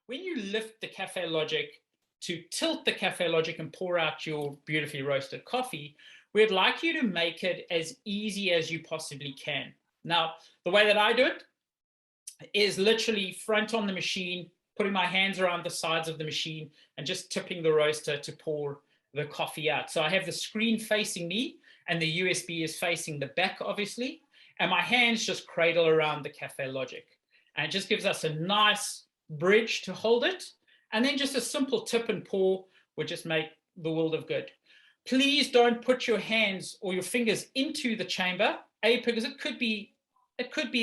when you lift the Kaffelogic to tilt the Kaffelogic and pour out your beautifully roasted coffee, we'd like you to make it as easy as you possibly can. Now, the way that I do it is literally front on the machine, putting my hands around the sides of the machine and just tipping the roaster to pour the coffee out. So I have the screen facing me and the USB is facing the back, obviously, and my hands just cradle around the Kaffelogic. And it just gives us a nice bridge to hold it. And then just a simple tip and pour would just make the world of good. Please don't put your hands or your fingers into the chamber, because it could be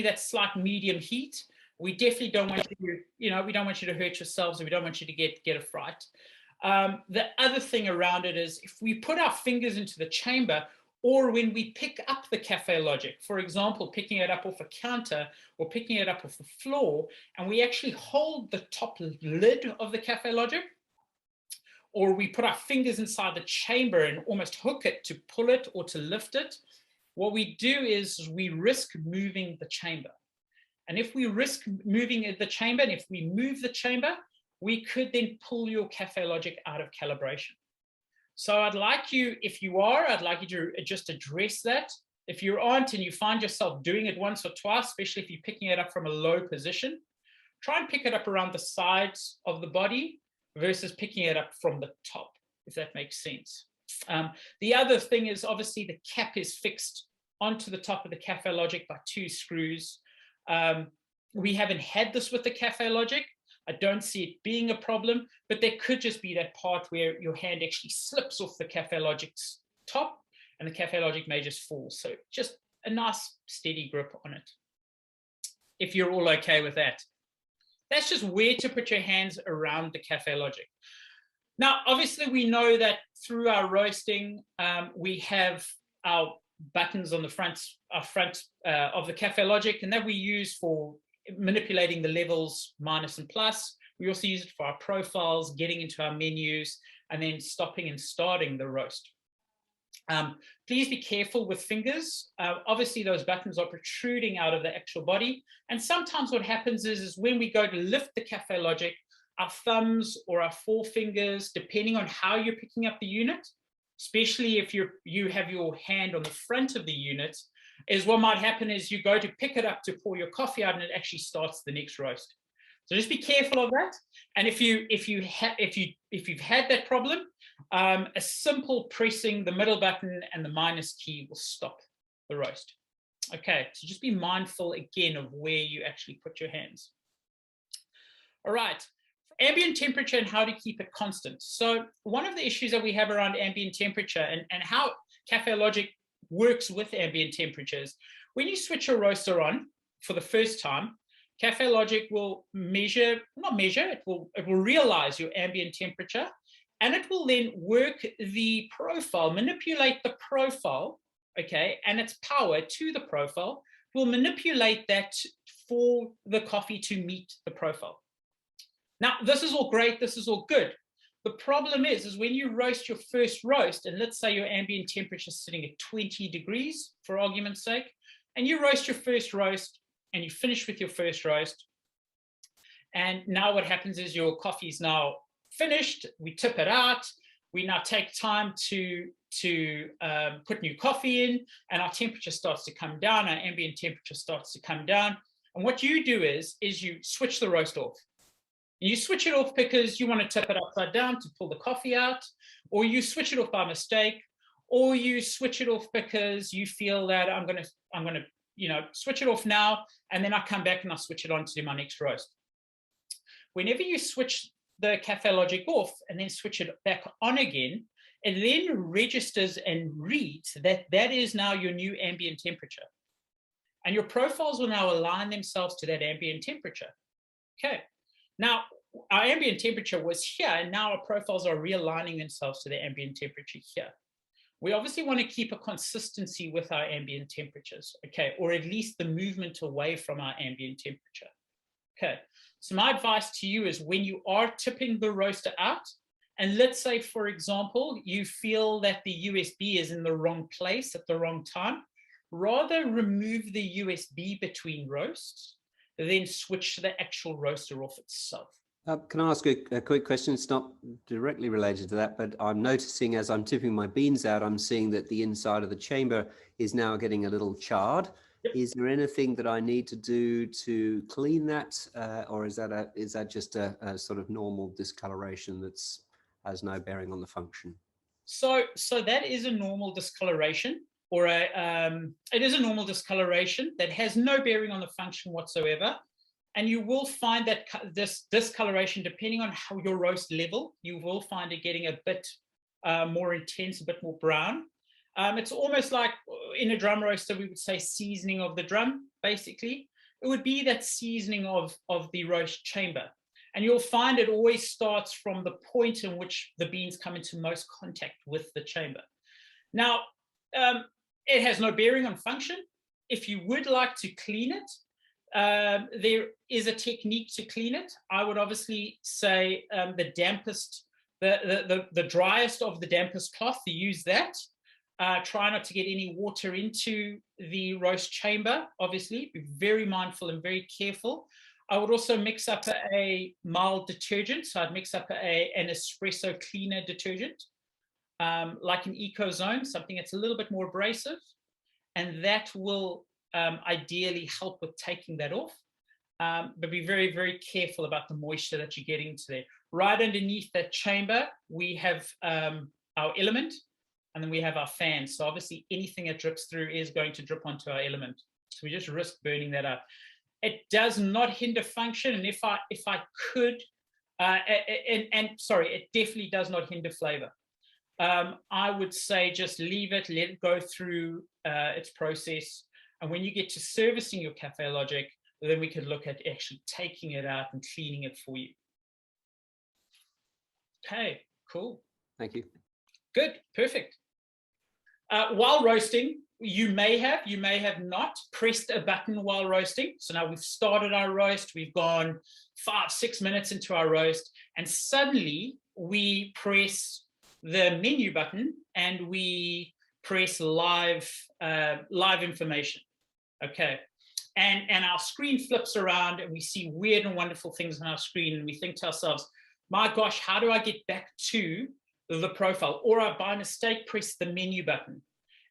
that slight medium heat. We definitely don't want you to, we don't want you to hurt yourselves, and we don't want you to get a fright. The other thing around it is if we put our fingers into the chamber, or when we pick up the Kaffelogic, for example, picking it up off a counter or picking it up off the floor, and we actually hold the top lid of the Kaffelogic, or we put our fingers inside the chamber and almost hook it to pull it or to lift it, what we do is we risk moving the chamber. And if we risk moving the chamber, and if we move the chamber, we could then pull your Kaffelogic out of calibration. So I'd like you to just address that. If you aren't and you find yourself doing it once or twice, especially if you're picking it up from a low position, try and pick it up around the sides of the body versus picking it up from the top, if that makes sense. The other thing is obviously the cap is fixed onto the top of the Kaffelogic by 2 screws. We haven't had this with the Kaffelogic. I don't see it being a problem, but there could just be that part where your hand actually slips off the Kaffelogic's top and the Kaffelogic may just fall. So just a nice steady grip on it, if you're all okay with that. That's just where to put your hands around the Kaffelogic. Now, obviously, we know that through our roasting, we have our buttons on the front of the Kaffelogic, and that we use for manipulating the levels minus and plus. We also use it for our profiles, getting into our menus, and then stopping and starting the roast. Please be careful with fingers. Obviously, those buttons are protruding out of the actual body. And sometimes what happens is when we go to lift the Kaffelogic, our thumbs or our forefingers, depending on how you're picking up the unit, especially if you have your hand on the front of the unit, is what might happen is you go to pick it up to pour your coffee out and it actually starts the next roast. So just be careful of that. And if you've had that problem, a simple pressing the middle button and the minus key will stop the roast. Okay, so just be mindful again of where you actually put your hands. All right, ambient temperature and how to keep it constant. So one of the issues that we have around ambient temperature and how Kaffelogic works with ambient temperatures, when you switch your roaster on for the first time, Kaffelogic will it will realize your ambient temperature, and it will then work the profile, manipulate the profile, okay, and its power to the profile, will manipulate that for the coffee to meet the profile. Now, this is all great, this is all good. The problem is when you roast your first roast, and let's say your ambient temperature is sitting at 20 degrees, for argument's sake, and you roast your first roast, and you finish with your first roast, and now what happens is your coffee is now finished, we tip it out, we now take time to put new coffee in, and our temperature starts to come down, our ambient temperature starts to come down, and what you do is you switch the roast off. You switch it off because you want to tip it upside down to pull the coffee out, or you switch it off by mistake, or you switch it off because you feel that I'm going to switch it off now, and then I come back and I switch it on to do my next roast. Whenever you switch the Kaffelogic off and then switch it back on again, it then registers and reads that that is now your new ambient temperature. And your profiles will now align themselves to that ambient temperature. Okay. Now, our ambient temperature was here, and now our profiles are realigning themselves to the ambient temperature here. We obviously want to keep a consistency with our ambient temperatures, okay, or at least the movement away from our ambient temperature. Okay, so my advice to you is when you are tipping the roaster out, and let's say, for example, you feel that the USB is in the wrong place at the wrong time, rather remove the USB between roasts, then switch the actual roaster off itself. Can I ask a quick question? It's not directly related to that, but I'm noticing as I'm tipping my beans out, I'm seeing that the inside of the chamber is now getting a little charred. Yep. Is there anything that I need to do to clean that, or is that just a sort of normal discoloration that's has no bearing on the function? So that is a normal discoloration, or it is a normal discoloration that has no bearing on the function whatsoever. And you will find that this discoloration, depending on how your roast level, you will find it getting a bit more intense, a bit more brown. It's almost like in a drum roaster, we would say seasoning of the drum, basically. It would be that seasoning of the roast chamber. And you'll find it always starts from the point in which the beans come into most contact with the chamber. Now, it has no bearing on function. If you would like to clean it, there is a technique to clean it. I would obviously say the dampest, the driest of the dampest cloth, to use that. Try not to get any water into the roast chamber, obviously. Be very mindful and very careful. I would also mix up a mild detergent. So I'd mix up an espresso cleaner detergent, like an EcoZone, something that's a little bit more abrasive. And that will ideally help with taking that off. But be very, very careful about the moisture that you're getting into there. Right underneath that chamber, we have our element, and then we have our fan. So obviously anything that drips through is going to drip onto our element. So we just risk burning that up. It does not hinder function, and if I could, sorry, it definitely does not hinder flavor. I would say just leave it, let it go through its process. And when you get to servicing your Kaffelogic, then we can look at actually taking it out and cleaning it for you. Okay, cool. Thank you. Good, perfect. While roasting, you may have not pressed a button while roasting. So now we've started our roast, we've gone 5-6 minutes into our roast, and suddenly we press the menu button and we press live information. Okay, and our screen flips around and we see weird and wonderful things on our screen, and we think to ourselves, my gosh, how do I get back to the profile? Or I by mistake press the menu button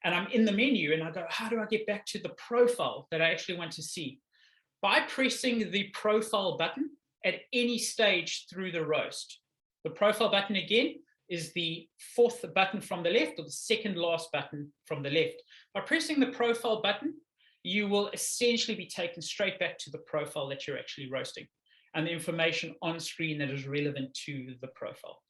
and I'm in the menu and I go, how do I get back to the profile that I actually want to see? By pressing the profile button at any stage through the roast. The profile button, again, is the fourth button from the left, or the second last button from the left. By pressing the profile button, you will essentially be taken straight back to the profile that you're actually roasting and the information on screen that is relevant to the profile.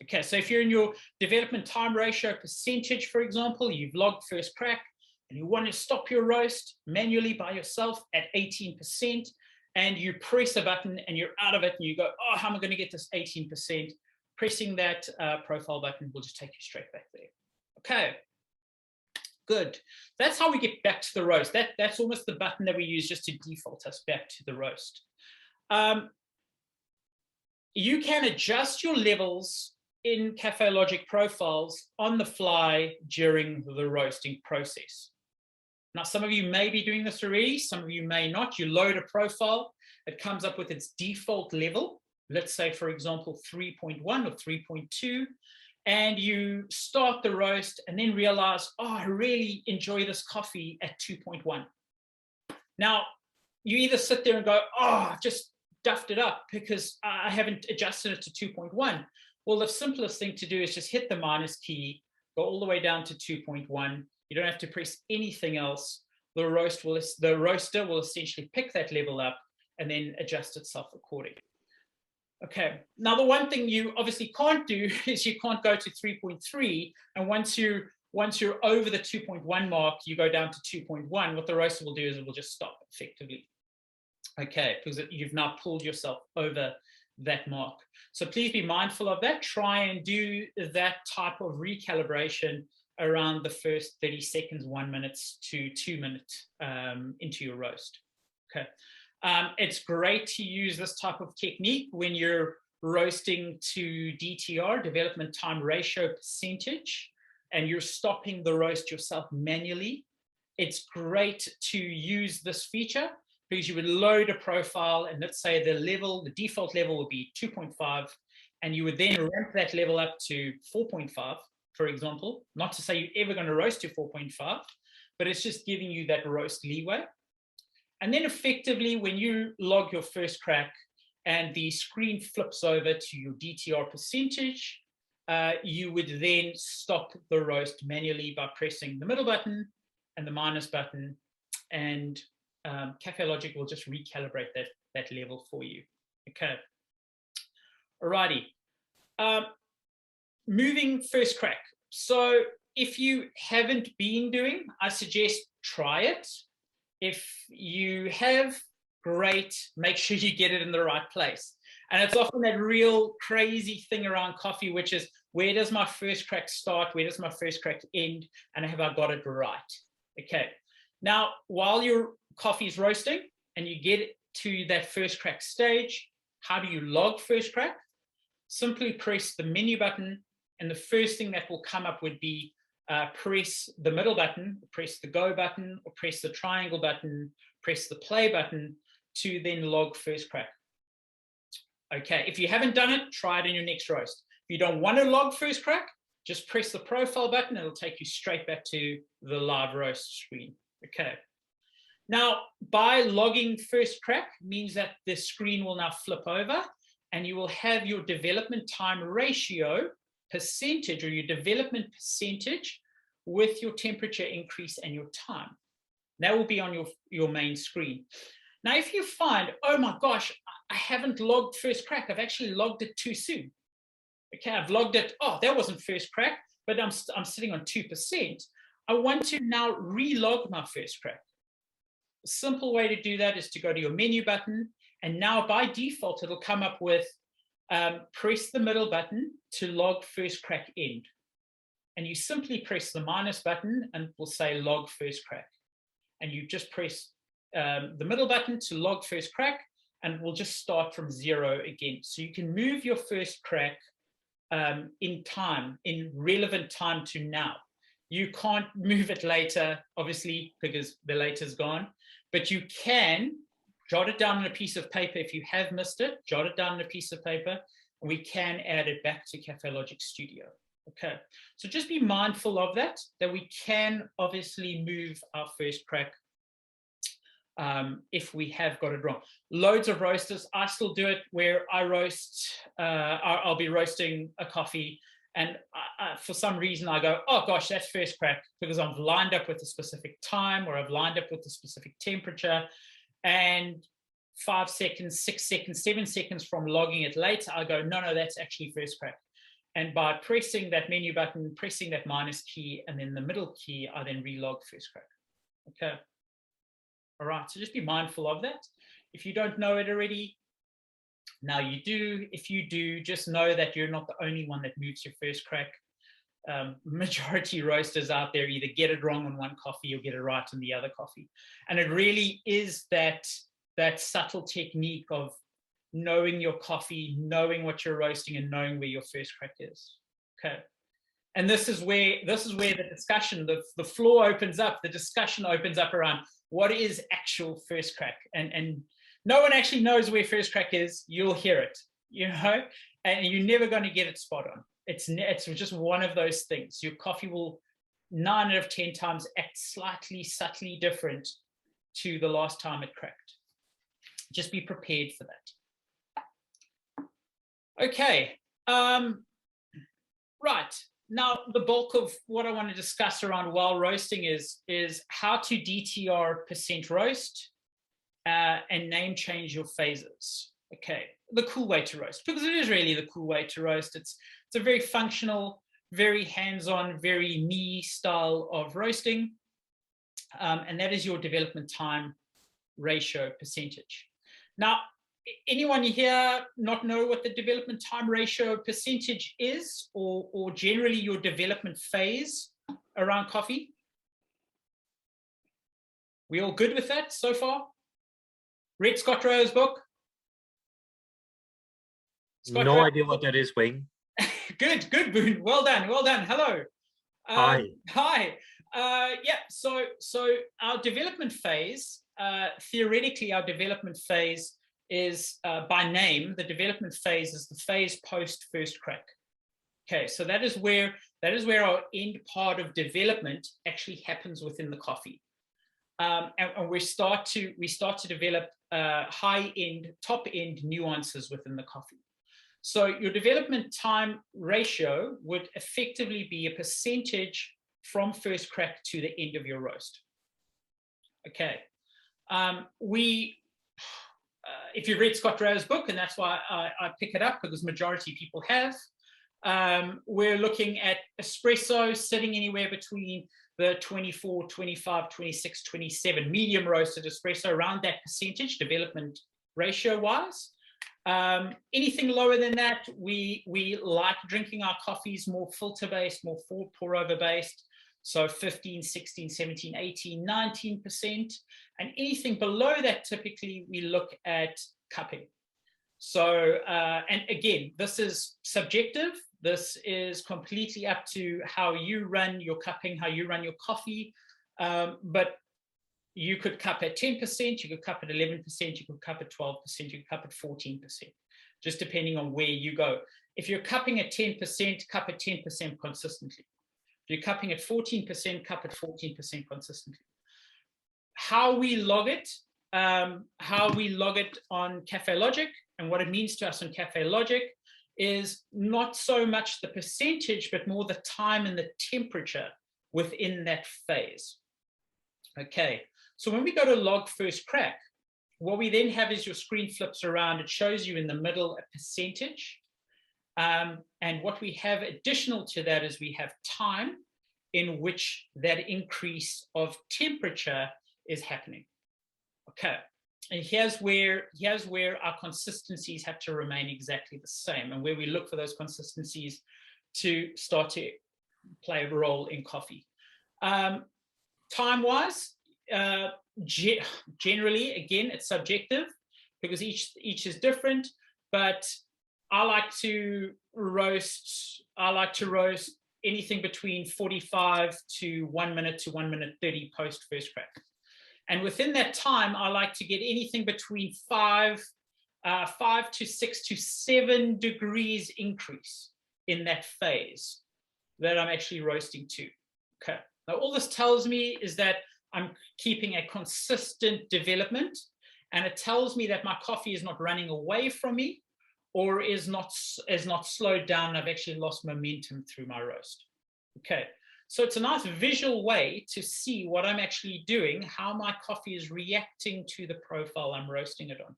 Okay, so if you're in your development time ratio percentage, for example, you've logged first crack and you want to stop your roast manually by yourself at 18%, and you press a button and you're out of it and you go, oh, how am I going to get this 18%? Pressing that profile button will just take you straight back there. Okay, good. That's how we get back to the roast. That's almost the button that we use just to default us back to the roast. You can adjust your levels in Kaffelogic profiles on the fly during the roasting process. Now, some of you may be doing this already, some of you may not. You load a profile, it comes up with its default level. Let's say, for example, 3.1 or 3.2, and you start the roast and then realize, oh, I really enjoy this coffee at 2.1. Now, you either sit there and go, oh, I've just duffed it up because I haven't adjusted it to 2.1. Well, the simplest thing to do is just hit the minus key, go all the way down to 2.1. You don't have to press anything else. The roaster will essentially pick that level up and then adjust itself accordingly. Okay, now the one thing you obviously can't do is you can't go to 3.3, and once you're over the 2.1 mark, you go down to 2.1. What the roaster will do is it will just stop effectively. Okay, because you've now pulled yourself over that mark. So please be mindful of that. Try and do that type of recalibration around the first 30 seconds, 1 minute to 2 minutes into your roast. Okay. It's great to use this type of technique when you're roasting to DTR, development time ratio percentage, and you're stopping the roast yourself manually. It's great to use this feature because you would load a profile, and let's say the default level would be 2.5, and you would then ramp that level up to 4.5, for example. Not to say you're ever going to roast to 4.5, but it's just giving you that roast leeway. And then effectively, when you log your first crack and the screen flips over to your DTR percentage, you would then stop the roast manually by pressing the middle button and the minus button, and Kaffelogic will just recalibrate that level for you. Okay. Alrighty. Moving first crack. So if you haven't been doing, I suggest try it. If you have, great, make sure you get it in the right place. And it's often that real crazy thing around coffee, which is, where does my first crack start? Where does my first crack end? And have I got it right? Okay. Now, while your coffee is roasting and you get to that first crack stage, how do you log first crack? Simply press the menu button, and the first thing that will come up would be press the middle button, press the go button, or press the triangle button, press the play button to then log first crack. Okay, if you haven't done it, try it in your next roast. If you don't want to log first crack, just press the profile button, and it'll take you straight back to the live roast screen. Okay. Now, by logging first crack means that the screen will now flip over, and you will have your development time ratio percentage, or your development percentage, with your temperature increase and your time. That will be on your main screen. Now, if you find, oh my gosh, I haven't logged first crack, I've actually logged it too soon. Okay, I've logged it, oh, that wasn't first crack, but I'm sitting on 2%. I want to now relog my first crack. A simple way to do that is to go to your menu button, and now by default, it'll come up with press the middle button to log first crack end. And you simply press the minus button, and it will say log first crack. And you just press the middle button to log first crack, and it will just start from 0 again. So you can move your first crack in time, in relevant time to now. You can't move it later, obviously, because the later's gone, but you can jot it down on a piece of paper. If you have missed it, jot it down on a piece of paper, and we can add it back to Kaffelogic Studio. Okay, so just be mindful of that we can obviously move our first crack if we have got it wrong. Loads of roasters, I still do it where I roast, I'll be roasting a coffee, and for some reason I go, oh gosh, that's first crack, because I've lined up with a specific time, or I've lined up with a specific temperature, and 5 seconds, 6 seconds, 7 seconds from logging it later, I go, no, that's actually first crack. And by pressing that menu button, pressing that minus key, and then the middle key, I then relog first crack. Okay. All right, so just be mindful of that. If you don't know it already, now you do. If you do, just know that you're not the only one that moves your first crack. Majority roasters out there either get it wrong on one coffee or get it right on the other coffee. And it really is that subtle technique of knowing your coffee, knowing what you're roasting, and knowing where your first crack is. Okay. And this is where the discussion, the floor opens up, the discussion opens up around what is actual first crack. And no one actually knows where first crack is. You'll hear it, and you're never going to get it spot on. It's just one of those things. Your coffee will 9 out of 10 times act slightly, subtly different to the last time it cracked. Just be prepared for that. Okay. Right. Now, the bulk of what I want to discuss around while roasting is how to DTR percent roast and name change your phases. Okay, the cool way to roast, because it is really the cool way to roast. It's a very functional, very hands-on, very me style of roasting, and that is your development time ratio percentage. Now, anyone here not know what the development time ratio percentage is, or generally your development phase around coffee? We all good with that so far? Read Scott Rowe's book? No idea what that is, Wayne. Good, Boone. Well done. Hello. Hi. Hi. Yeah. So our development phase theoretically, our development phase is, by name, the development phase is the phase post first crack. Okay, so that is where our end part of development actually happens within the coffee. And we start to develop high-end, top-end nuances within the coffee. So your development time ratio would effectively be a percentage from first crack to the end of your roast. Okay, if you've read Scott Rare's book, and that's why I pick it up, because majority of people have, we're looking at espresso sitting anywhere between the 24, 25, 26, 27, medium roasted espresso, around that percentage development ratio wise. Anything lower than that, we like drinking our coffees more filter based, more pour over based. So 15, 16, 17, 18, 19%. And anything below that, typically we look at cupping. So, and again, this is subjective. This is completely up to how you run your cupping, how you run your coffee. But you could cup at 10%, you could cup at 11%, you could cup at 12%, you could cup at 14%, just depending on where you go. If you're cupping at 10%, cup at 10% consistently. If you're cupping at 14%, cup at 14% consistently. How we log it on Kaffelogic, and what it means to us on Kaffelogic, is not so much the percentage, but more the time and the temperature within that phase. Okay, so when we go to log first crack, what we then have is your screen flips around. It shows you in the middle a percentage. And what we have additional to that is we have time in which that increase of temperature is happening. Okay, and here's where our consistencies have to remain exactly the same, and where we look for those consistencies to start to play a role in coffee. Time-wise, generally, again, it's subjective because each is different, but I like to roast anything between 45 to 1 minute to 1 minute 30 post first crack. And within that time, I like to get anything between 5 to 6 to 7 degrees increase in that phase that I'm actually roasting to. Okay. Now, all this tells me is that I'm keeping a consistent development, and it tells me that my coffee is not running away from me or is not slowed down. I've actually lost momentum through my roast. Okay. So it's a nice visual way to see what I'm actually doing, how my coffee is reacting to the profile I'm roasting it on.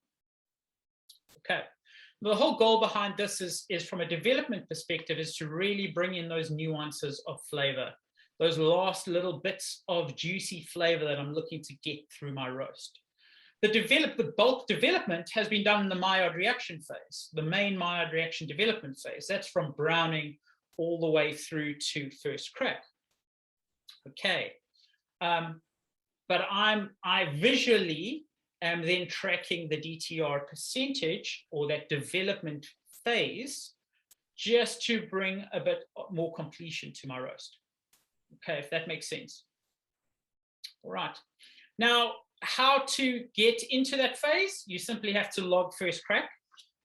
Okay. The whole goal behind this is from a development perspective, is to really bring in those nuances of flavor, those last little bits of juicy flavor that I'm looking to get through my roast. The bulk development has been done in the maillard reaction phase, the main maillard reaction development phase. That's from browning all the way through to first crack. Okay, but I visually am then tracking the DTR percentage, or that development phase, just to bring a bit more completion to my roast. Okay, if that makes sense. All right. Now, how to get into that phase? You simply have to log first crack,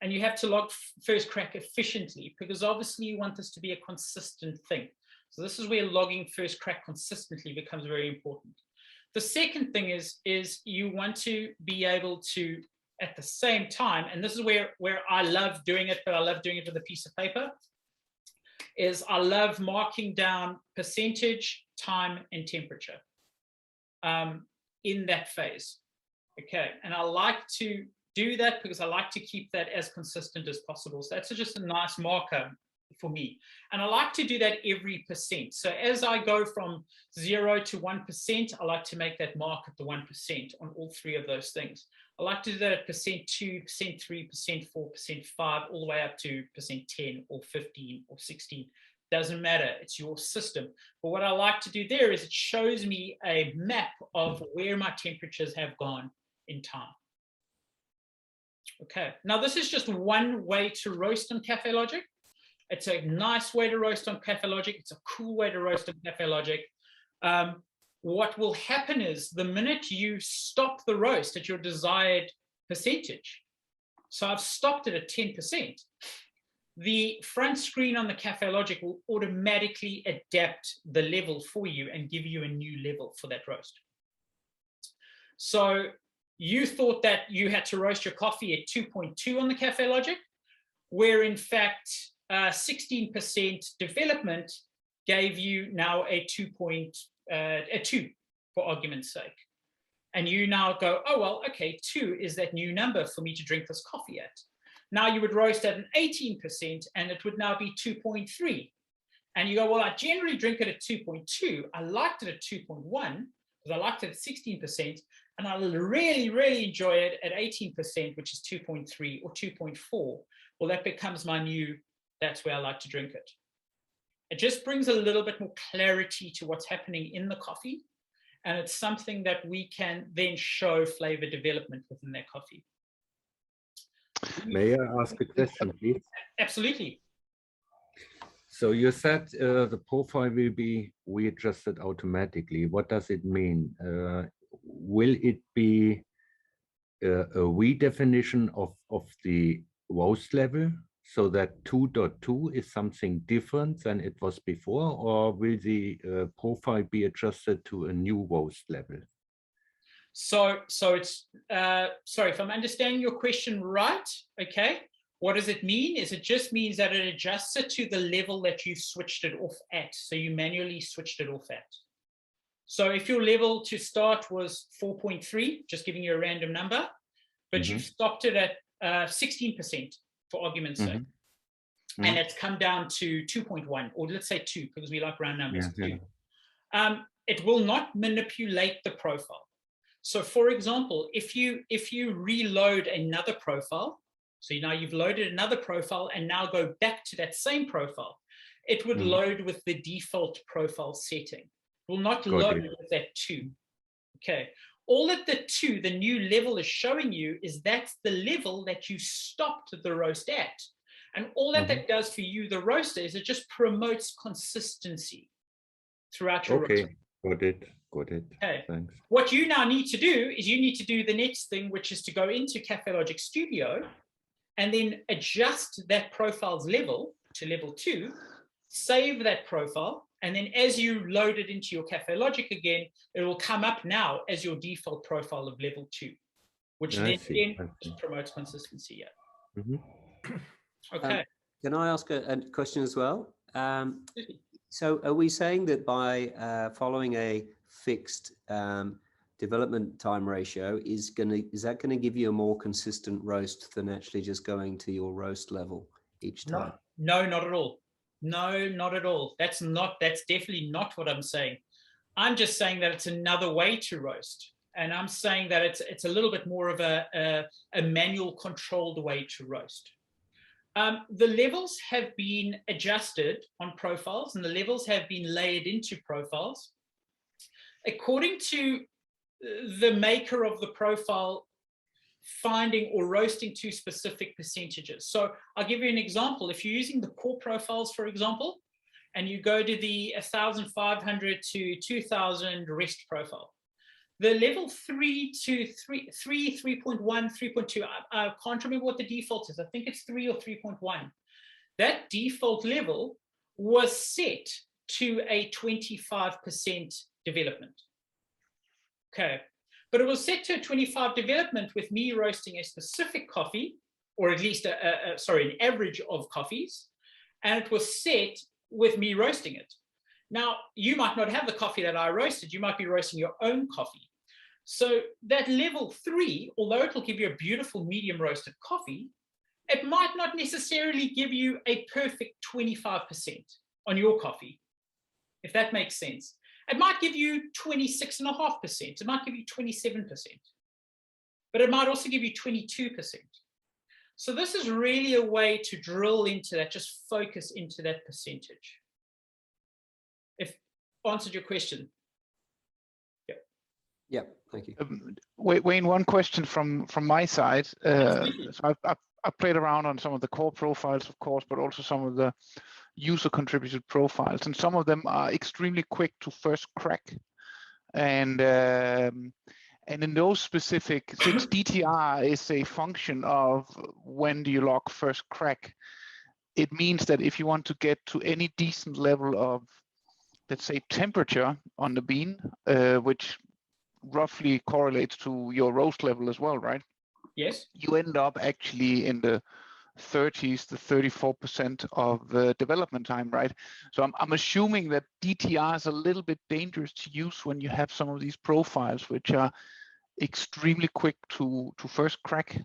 and you have to log first crack efficiently, because obviously you want this to be a consistent thing. So this is where logging first crack consistently becomes very important. The second thing is you want to be able to, at the same time, and this is where I love doing it, but I love doing it with a piece of paper, is I love marking down percentage, time, and temperature in that phase. Okay, and I like to do that because I like to keep that as consistent as possible. So that's just a nice marker for me. And I like to do that every percent. So as I go from 0 to 1%, I like to make that mark at the 1% on all three of those things. I like to do that at percent 2, percent 3, percent 4, percent 5, all the way up to percent 10 or 15 or 16. Doesn't matter, it's your system. But what I like to do there is it shows me a map of where my temperatures have gone in time. Okay, now this is just one way to roast on Kaffelogic. It's a nice way to roast on Kaffelogic. It's a cool way to roast on Kaffelogic. what will happen is the minute you stop the roast at your desired percentage, so I've stopped it at 10%, the front screen on the Kaffelogic will automatically adapt the level for you and give you a new level for that roast. So you thought that you had to roast your coffee at 2.2 on the Kaffelogic, where in fact 16% development gave you now a 2, for argument's sake. And you now go, oh, well, okay, 2 is that new number for me to drink this coffee at. Now you would roast at an 18% and it would now be 2.3. And you go, well, I generally drink it at 2.2. I liked it at 2.1 because I liked it at 16%. And I really, really enjoy it at 18%, which is 2.3 or 2.4. Well, that becomes my new, that's where I like to drink it. It just brings a little bit more clarity to what's happening in the coffee. And it's something that we can then show flavor development within that coffee. May I ask a question, please? Absolutely. So you said the profile will be readjusted automatically. What does it mean? Will it be a redefinition of the roast level so that 2.2 is something different than it was before, or will the profile be adjusted to a new roast level? So it's, sorry, if I'm understanding your question right, okay, what does it mean? Is it just means that it adjusts it to the level that you switched it off at. So you manually switched it off at. So if your level to start was 4.3, just giving you a random number, but you've stopped it at 16% for argument's sake, and it's come down to 2.1, or let's say 2, because we like round numbers. It will not manipulate the profile. So for example, if you reload another profile, so now you've loaded another profile and now go back to that same profile, it would load with the default profile setting. It will not load with that 2. Okay. All that the 2, the new level, is showing you is that's the level that you stopped the roast at. And all that that does for you, the roaster, is it just promotes consistency throughout your roast. Got it. Okay. Thanks. What you now need to do is you need to do the next thing, which is to go into Kaffelogic Studio and then adjust that profile's level to level 2, save that profile, and then as you load it into your Kaffelogic again, it will come up now as your default profile of level 2, which then promotes consistency. Okay. Can I ask a question as well? So are we saying that by following a fixed development time ratio is that going to give you a more consistent roast than actually just going to your roast level each time? No, not at all. No, not at all. That's definitely not what I'm saying. I'm just saying that it's another way to roast. And I'm saying that it's a little bit more of a manual controlled way to roast. The levels have been adjusted on profiles and the levels have been layered into profiles according to the maker of the profile finding or roasting to specific percentages. So I'll give you an example. If you're using the core profiles, for example, and you go to the 1,500 to 2,000 rest profile, the level 3 to 3.1, 3.2, I can't remember what the default is. I think it's 3 or 3.1. That default level was set to a 25% development. Okay. But it was set to a 25 development with me roasting a specific coffee, or at least an average of coffees, and it was set with me roasting it. Now, you might not have the coffee that I roasted. You might be roasting your own coffee. So that level 3, although it will give you a beautiful medium roasted coffee, it might not necessarily give you a perfect 25% on your coffee, if that makes sense. It might give you 26.5%. It might give you 27%. But it might also give you 22%. So this is really a way to drill into that, just focus into that percentage. If answered your question. Yeah, thank you. Wayne, one question from my side. So I played around on some of the core profiles, of course, but also some of the user contributed profiles, and some of them are extremely quick to first crack. And in those specific, since DTR is a function of when do you log first crack, it means that if you want to get to any decent level of, let's say, temperature on the bean, which roughly correlates to your roast level as well, right? Yes. You end up actually in the 30s to 34% of development time, right? So I'm assuming that DTR is a little bit dangerous to use when you have some of these profiles which are extremely quick to first crack.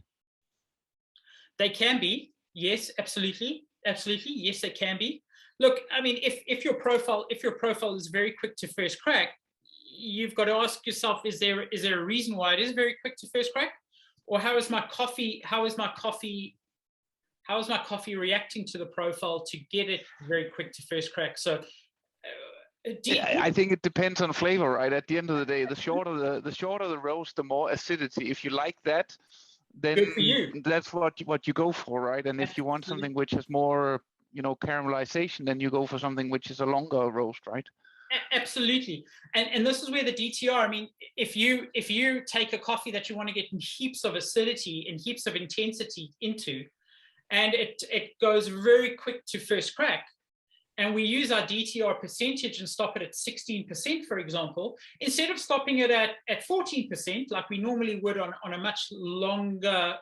They can be, yes, absolutely, yes, they can be. Look, I mean, if your profile is very quick to first crack, you've got to ask yourself, is there a reason why it is very quick to first crack, or how is my coffee reacting to the profile to get it very quick to first crack? So I think it depends on flavor, right? At the end of the day, the shorter the roast, the more acidity. If you like that, then that's what you go for, right? And if you want something which has more, caramelization, then you go for something which is a longer roast, right? Absolutely. And this is where the DTR, I mean, if you take a coffee that you want to get in heaps of acidity and heaps of intensity into, and it goes very quick to first crack, and we use our DTR percentage and stop it at 16%, for example, instead of stopping it at 14%, like we normally would on a much longer,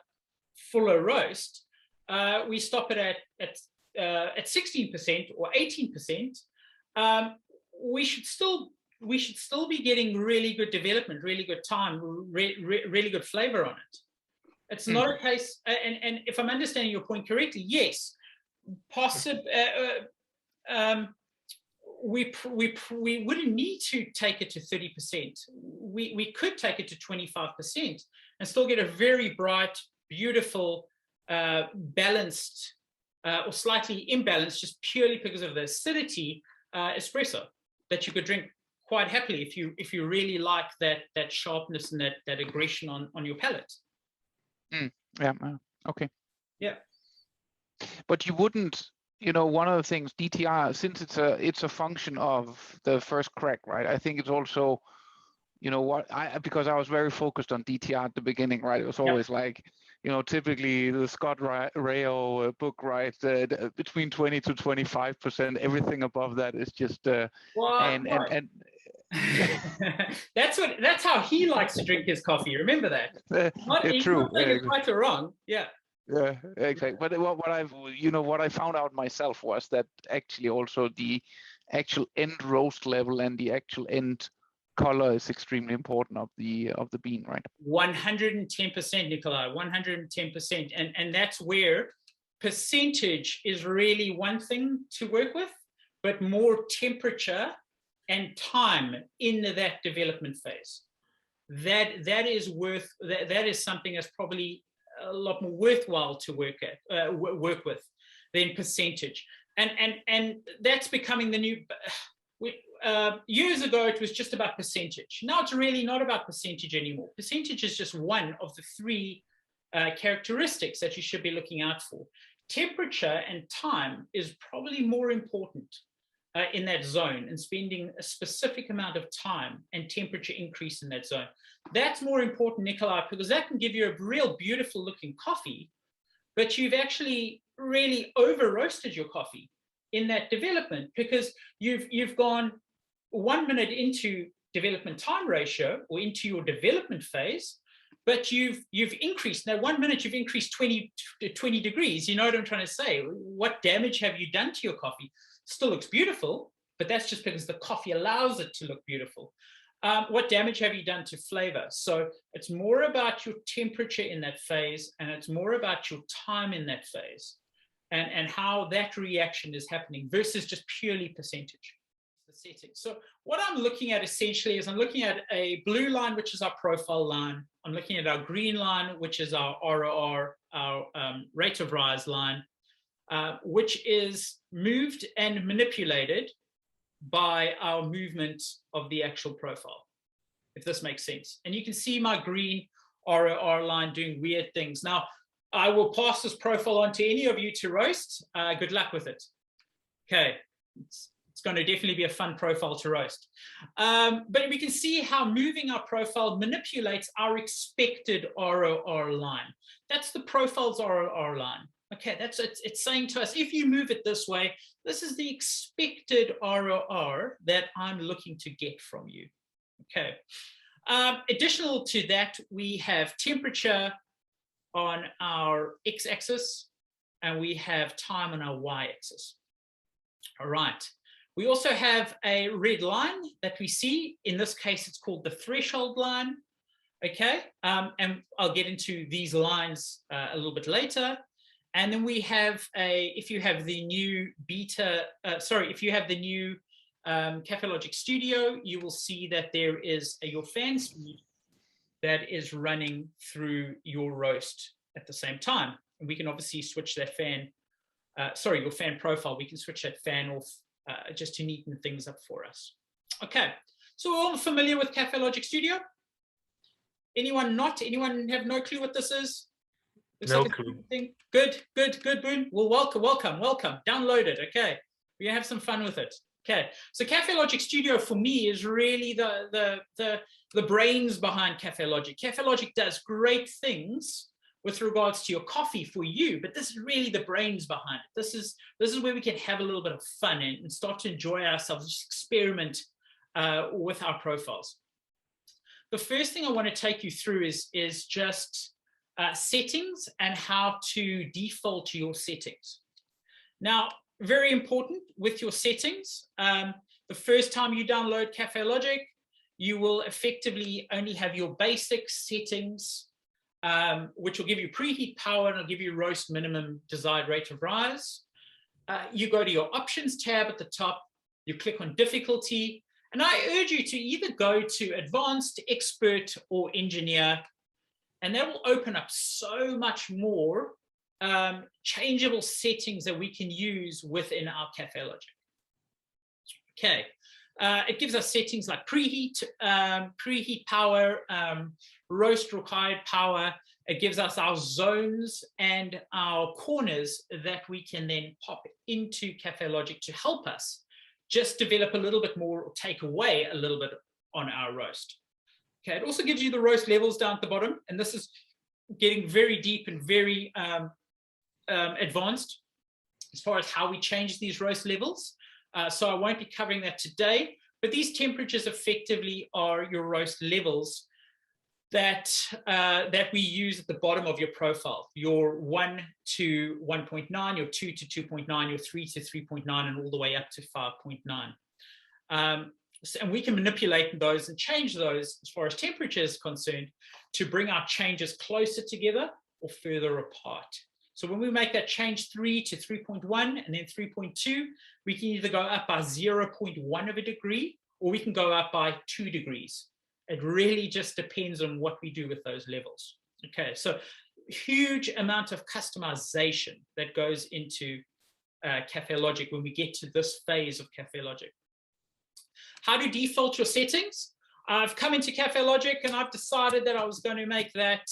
fuller roast, we stop it at 16% or 18%. We should still be getting really good development, really good time, really good flavor on it. It's not a case, and if I'm understanding your point correctly, yes, we wouldn't need to take it to 30%. We could take it to 25% and still get a very bright, beautiful, balanced, or slightly imbalanced, just purely because of the acidity, espresso that you could drink quite happily if you really like that sharpness and that aggression on your palate. Yeah. Okay. Yeah. But you wouldn't, one of the things DTR, since it's a function of the first crack, right? I think it's also, because I was very focused on DTR at the beginning, right? It was always like, typically the Scott Rayo book, right? Between 20 to 25%. Everything above that is just that's how he likes to drink his coffee. Remember that. True. You're right or wrong. Yeah. Yeah, exactly. But what I found out myself was that actually also the actual end roast level and the actual end color is extremely important of the bean, right? 110%, Nikolai. 110%, and that's where percentage is really one thing to work with, but more temperature and time in that development phase. That is something that's probably a lot more worthwhile to work with than percentage, and that's becoming the new. Years ago, it was just about percentage. Now it's really not about percentage anymore. Percentage is just one of the three characteristics that you should be looking out for. Temperature and time is probably more important in that zone, and spending a specific amount of time and temperature increase in that zone. That's more important, Nikolai, because that can give you a real beautiful looking coffee, but you've actually really over roasted your coffee in that development, because you've gone 1 minute into development time ratio or into your development phase, but you've increased. Now 1 minute you've increased 20 degrees. You know what I'm trying to say? What damage have you done to your coffee? Still looks beautiful, but that's just because the coffee allows it to look beautiful. What damage have you done to flavor? So it's more about your temperature in that phase, and it's more about your time in that phase, and how that reaction is happening versus just purely percentage. The settings. So what I'm looking at essentially is I'm looking at a blue line, which is our profile line. I'm looking at our green line, which is our ROR, our rate of rise line, which is moved and manipulated by our movement of the actual profile, if this makes sense. And you can see my green ROR line doing weird things. Now, I will pass this profile on to any of you to roast. Good luck with it. Okay, it's It's going to definitely be a fun profile to roast. But we can see how moving our profile manipulates our expected ROR line. That's the profile's ROR line. Okay, it's saying to us, if you move it this way, this is the expected ROR that I'm looking to get from you. Okay. Additional to that, we have temperature on our x-axis, and we have time on our y-axis. All right. We also have a red line that we see. In this case, it's called the threshold line. Okay, and I'll get into these lines a little bit later. And then we have if you have the new Kaffelogic Studio, you will see that there is your fan speed that is running through your roast at the same time. And we can obviously switch that fan, your fan profile, we can switch that fan off just to neaten things up for us. Okay, so we're all familiar with Kaffelogic Studio? Anyone not? Anyone have no clue what this is? Looks no like clue. Good, Boone. Well, welcome. Download it, okay? We're gonna have some fun with it. Okay, so Kaffelogic Studio for me is really the brains behind Kaffelogic. Kaffelogic does great things with regards to your coffee for you, but this is really the brains behind it. This is where we can have a little bit of fun and start to enjoy ourselves, just experiment with our profiles. The first thing I want to take you through is just settings and how to default to your settings. Now, very important with your settings, the first time you download Kaffelogic, you will effectively only have your basic settings, which will give you preheat power and will give you roast minimum desired rate of rise. You go to your options tab at the top, you click on difficulty, and I urge you to either go to advanced, expert, or engineer, and that will open up so much more changeable settings that we can use within our Kaffelogic. Okay, it gives us settings like preheat, preheat power, roast required power. It gives us our zones and our corners that we can then pop into Kaffelogic to help us just develop a little bit more or take away a little bit on our roast. Okay, it also gives you the roast levels down at the bottom, and this is getting very deep and very advanced as far as how we change these roast levels. So I won't be covering that today, but these temperatures effectively are your roast levels that we use at the bottom of your profile, your 1 to 1.9, your 2 to 2.9, your 3 to 3.9, and all the way up to 5.9. And we can manipulate those and change those as far as temperature is concerned to bring our changes closer together or further apart. So when we make that change 3 to 3.1 and then 3.2, we can either go up by 0.1 of a degree or we can go up by 2 degrees. It really just depends on what we do with those levels. Okay, so huge amount of customization that goes into Kaffelogic when we get to this phase of Kaffelogic. How to default your settings? I've come into Kaffelogic and I've decided that I was going to make that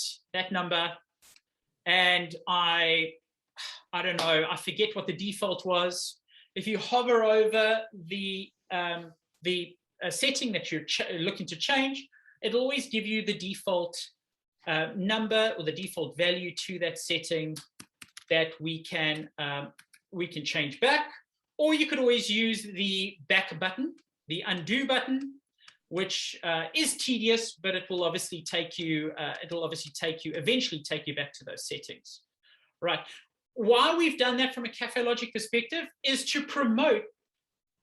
number, and I don't know, I forget what the default was. If you hover over the setting that you're looking to change, it'll always give you the default number or the default value to that setting that we can change back, or you could always use the back button, the undo button, which is tedious, but it will obviously take you, eventually take you back to those settings. Right. Why we've done that from a Kaffelogic perspective is to promote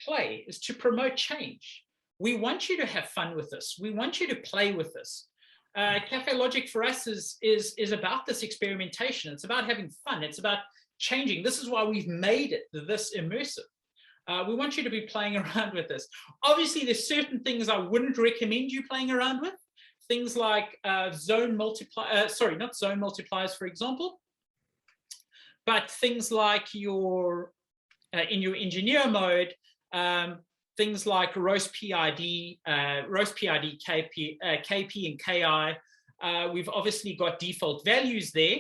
play, is to promote change. We want you to have fun with this. We want you to play with this. Kaffelogic for us is about this experimentation. It's about having fun. It's about changing. This is why we've made it this immersive. We want you to be playing around with this. Obviously, there's certain things I wouldn't recommend you playing around with. Things like zone multipliers, not zone multipliers, for example, but things like your, in your engineer mode, things like roast PID, KP and KI. We've obviously got default values there.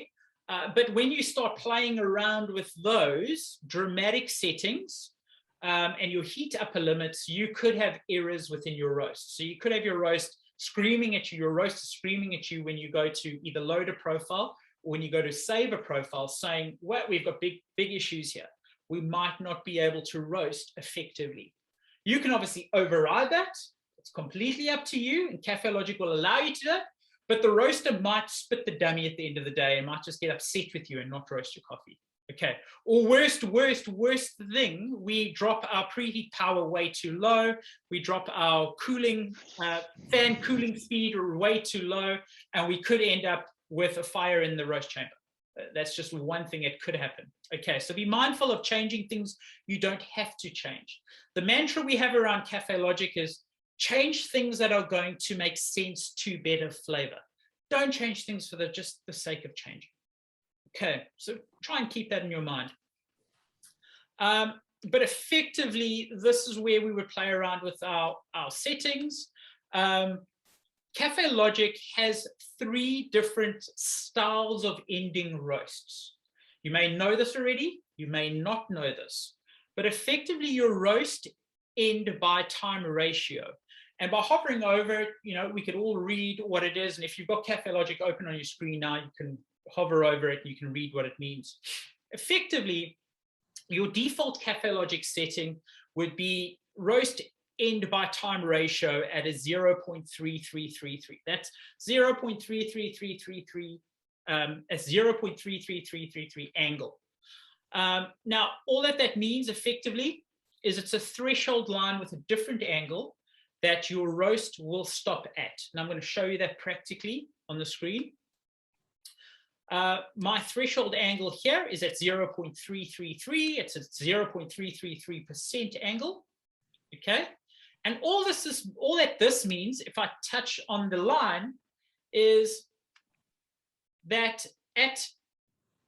But when you start playing around with those dramatic settings, and your heat upper limits, you could have errors within your roast. So you could have your roast screaming at you, your roaster screaming at you when you go to either load a profile or when you go to save a profile, saying, well, we've got big issues here. We might not be able to roast effectively. You can obviously override that. It's completely up to you, and Kaffelogic will allow you to do that. But the roaster might spit the dummy at the end of the day and might just get upset with you and not roast your coffee. Okay. Or worst thing, we drop our preheat power way too low. We drop our cooling, fan cooling speed way too low, and we could end up with a fire in the roast chamber. That's just one thing that could happen. Okay, so be mindful of changing things you don't have to change. The mantra we have around Kaffelogic is change things that are going to make sense to better flavor. Don't change things for just the sake of changing. Okay, so try and keep that in your mind. But effectively, this is where we would play around with our settings. Kaffelogic has 3 different styles of ending roasts. You may know this already, you may not know this, but effectively your roast end by time ratio. And by hovering over it, we could all read what it is. And if you've got Kaffelogic open on your screen now, you can hover over it and you can read what it means. Effectively, your default Kaffelogic setting would be roast end by time ratio at a 0.3333. That's 0.33333, a 0.33333 angle. Now, all that means effectively is it's a threshold line with a different angle that your roast will stop at. And I'm going to show you that practically on the screen. My threshold angle here is at 0.333. It's a 0.333% angle. Okay. And all that this means, if I touch on the line, is that at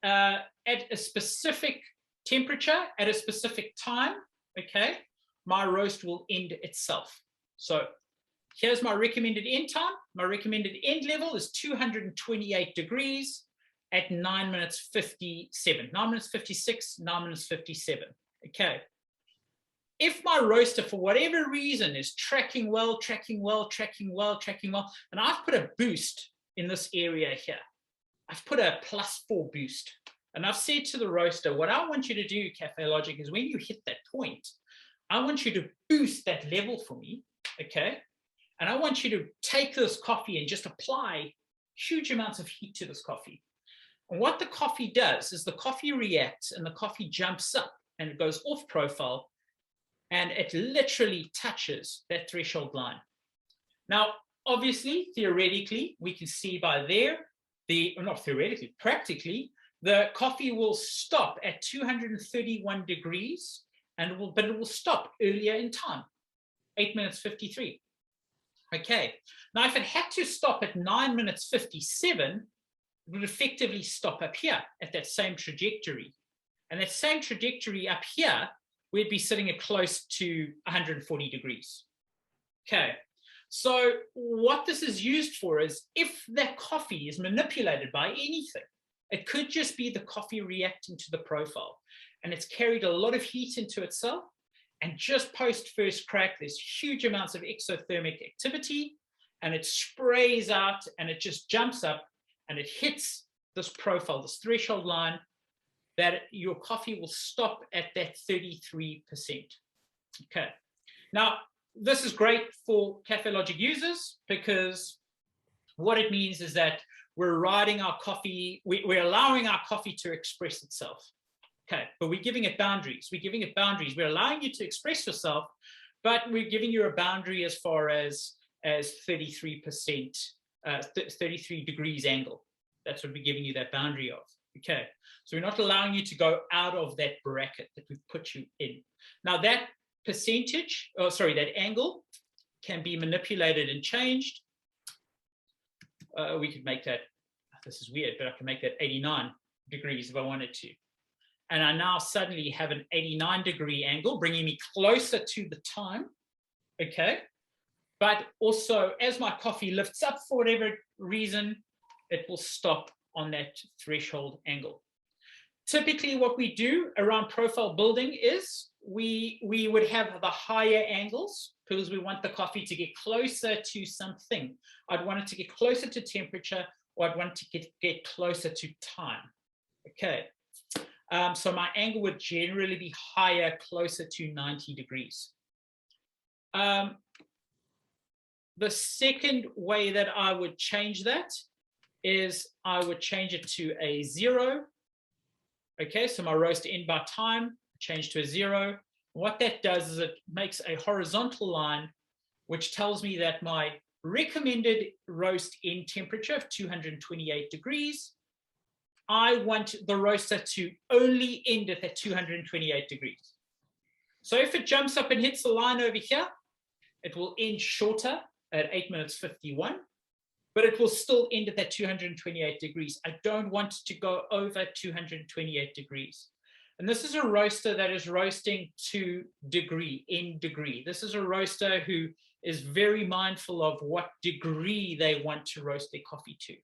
a specific temperature, at a specific time, okay, my roast will end itself. So here's my recommended end time. My recommended end level is 228 degrees at 9 minutes 57, 9 minutes 56, 9 minutes 57. Okay. If my roaster, for whatever reason, is tracking well, and I've put a boost in this area here, I've put a +4 boost, and I've said to the roaster, what I want you to do, Kaffelogic, is when you hit that point, I want you to boost that level for me, okay? And I want you to take this coffee and just apply huge amounts of heat to this coffee. And what the coffee does is the coffee reacts and the coffee jumps up and it goes off profile, and it literally touches that threshold line. Now, obviously, theoretically, we can see by there, not theoretically, practically, the coffee will stop at 231 degrees, but it will stop earlier in time, 8 minutes 53. Okay, now if it had to stop at 9 minutes 57, it would effectively stop up here at that same trajectory. And that same trajectory up here, we'd be sitting at close to 140 degrees. Okay, so what this is used for is if that coffee is manipulated by anything, it could just be the coffee reacting to the profile, and it's carried a lot of heat into itself, and just post first crack, there's huge amounts of exothermic activity, and it sprays out, and it just jumps up, and it hits this profile, this threshold line, that your coffee will stop at that 33%. Okay. Now, this is great for Kaffelogic users because what it means is that we're riding our coffee, we're allowing our coffee to express itself. Okay, but we're giving it boundaries. We're giving it boundaries. We're allowing you to express yourself, but we're giving you a boundary as far as 33%, 33 degrees angle. That's what we're giving you that boundary of. Okay, so we're not allowing you to go out of that bracket that we've put you in. Now that percentage, that angle can be manipulated and changed. We could make that, this is weird, but I can make that 89 degrees if I wanted to. And I now suddenly have an 89-degree angle, bringing me closer to the time, okay? But also, as my coffee lifts up for whatever reason, it will stop on that threshold angle. typically what we do around profile building is we would have the higher angles because we want the coffee to get closer to something. I'd want it to get closer to temperature, or I'd want it to get closer to time. Okay, so my angle would generally be higher, closer to 90 degrees. The second way that I would change that is I would change it to a 0. Okay, so my roast end by time, change to a 0. What that does is it makes a horizontal line, which tells me that my recommended roast end temperature of 228 degrees, I want the roaster to only end at that 228 degrees. So if it jumps up and hits the line over here, it will end shorter at 8 minutes 51, but it will still end at that 228 degrees. I don't want to go over 228 degrees. And this is a roaster that is roasting to degree, in degree. This is a roaster who is very mindful of what degree they want to roast their coffee to.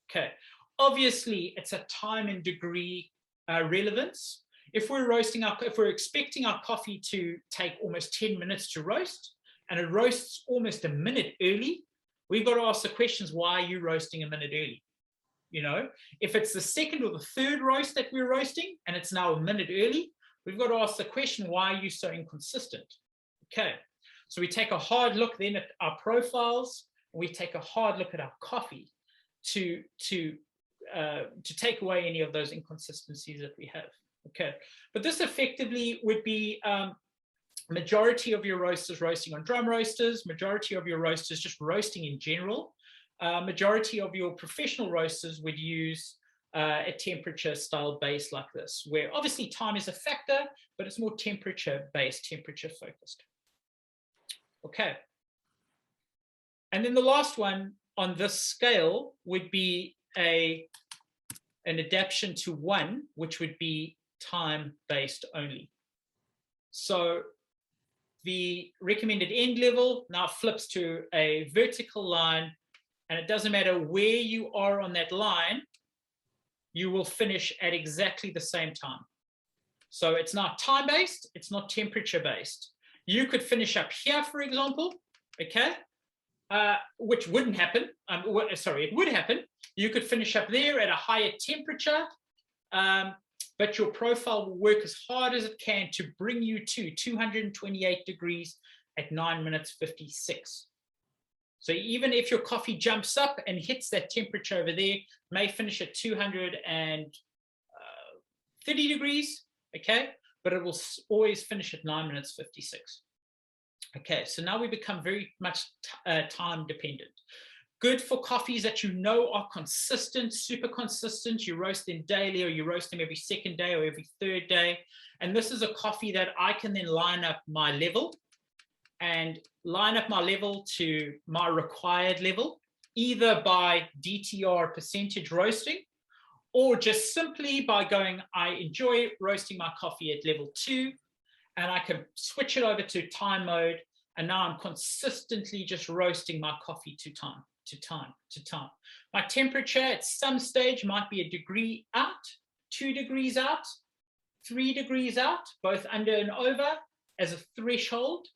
Okay, obviously it's a time and degree relevance. If we're expecting our coffee to take almost 10 minutes to roast, and it roasts almost a minute early, we've got to ask the questions, why are you roasting a minute early? You know, if it's the second or the third roast that we're roasting and it's now a minute early, we've got to ask the question, why are you so inconsistent? Okay, so we take a hard look then at our profiles, and we take a hard look at our coffee to take away any of those inconsistencies that we have. Okay, but this effectively would be majority of your roasters roasting on drum roasters, majority of your roasters just roasting in general. Majority of your professional roasters would use a temperature style base like this, where obviously time is a factor, but it's more temperature based, temperature focused. Okay. And then the last one on this scale would be an adaptation to 1, which would be time based only. So the recommended end level now flips to a vertical line, and it doesn't matter where you are on that line, you will finish at exactly the same time. So it's not time-based, it's not temperature-based. You could finish up here, for example, okay, which wouldn't happen. Sorry, it would happen. You could finish up there at a higher temperature, but your profile will work as hard as it can to bring you to 228 degrees at 9 minutes 56. So even if your coffee jumps up and hits that temperature over there, may finish at 230 degrees, okay? But it will always finish at 9 minutes 56. Okay, so now we become very much time dependent. Good for coffees that you know are consistent, super consistent. You roast them daily, or you roast them every second day or every third day. And this is a coffee that I can then line up my level and line up my level to my required level, either by DTR percentage roasting, or just simply by going, I enjoy roasting my coffee at level 2, and I can switch it over to time mode, and now I'm consistently just roasting my coffee to time. My temperature at some stage might be a degree out, 2 degrees out, 3 degrees out, both under and over as a threshold,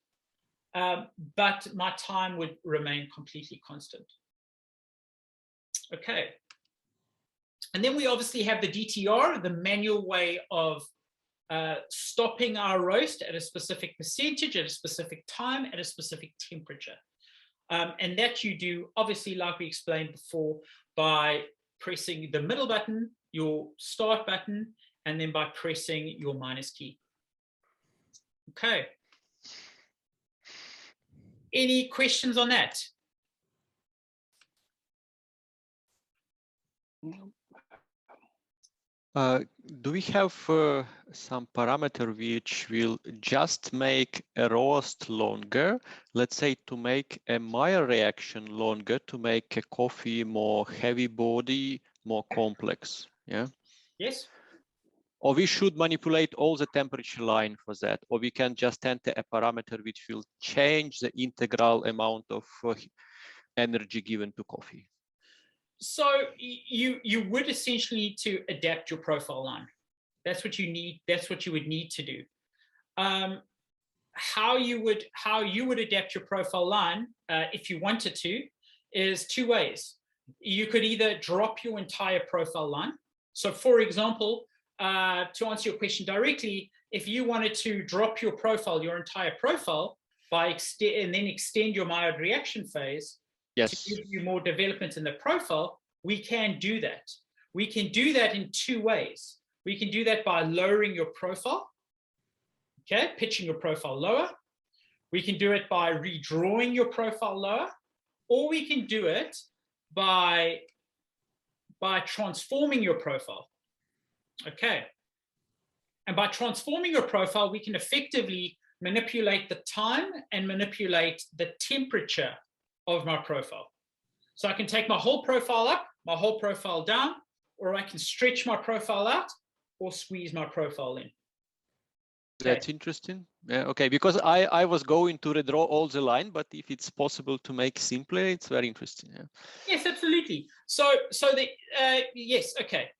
but my time would remain completely constant. Okay. And then we obviously have the DTR, the manual way of stopping our roast at a specific percentage, at a specific time, at a specific temperature. And that you do, obviously, like we explained before, by pressing the middle button, your start button, and then by pressing your minus key. Okay. Any questions on that? Do we have some parameter which will just make a roast longer? Let's say to make a Maillard reaction longer, to make a coffee more heavy body, more complex, yeah? Yes. Or we should manipulate all the temperature line for that, or we can just enter a parameter which will change the integral amount of energy given to coffee. So you would essentially need to adapt your profile line. That's what you need. That's what you would need to do. How you would adapt your profile line, if you wanted to, is two ways. You could either drop your entire profile line. So, for example, to answer your question directly, if you wanted to drop your profile, your entire profile, and then extend your maillard reaction phase, Yes. to give you more development in the profile, we can do that. We can do that in two ways. We can do that by lowering your profile, okay, pitching your profile lower. We can do it by redrawing your profile lower, or we can do it by transforming your profile, okay? And by transforming your profile, we can effectively manipulate the time and manipulate the temperature of my profile. So I can take my whole profile up, my whole profile down, or I can stretch my profile out or squeeze my profile in. That's interesting. Yeah, okay, because I was going to redraw all the line, but if it's possible to make simpler, it's very interesting. Yeah. Yes, absolutely. So the yes, okay.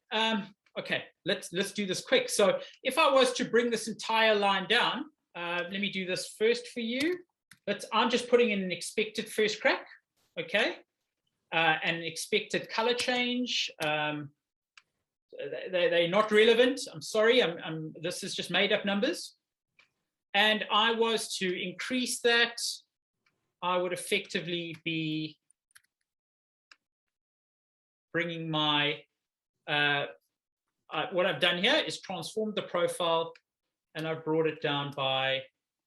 Okay, let's do this quick. So if I was to bring this entire line down, let me do this first for you. I'm just putting in an expected first crack, okay, and an expected color change. They're not relevant. I'm sorry. This is just made up numbers. And I was to increase that, I would effectively be bringing my, what I've done here is transformed the profile, and I've brought it down by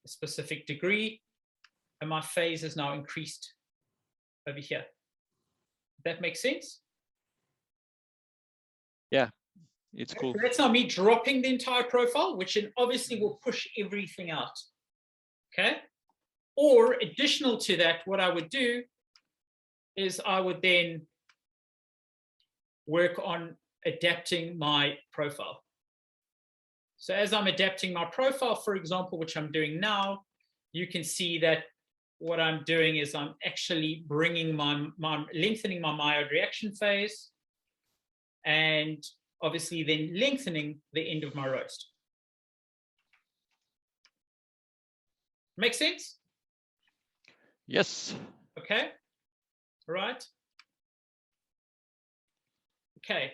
a specific degree, and my phase is now increased over here. That makes sense? Yeah, it's cool. So that's not me dropping the entire profile, which obviously will push everything out, okay? Or additional to that, what I would do is I would then work on adapting my profile. So as I'm adapting my profile, for example, which I'm doing now, you can see that what I'm doing is I'm actually bringing lengthening my maillard reaction phase, and obviously then lengthening the end of my roast. Make sense? Yes. Okay. All right. Okay.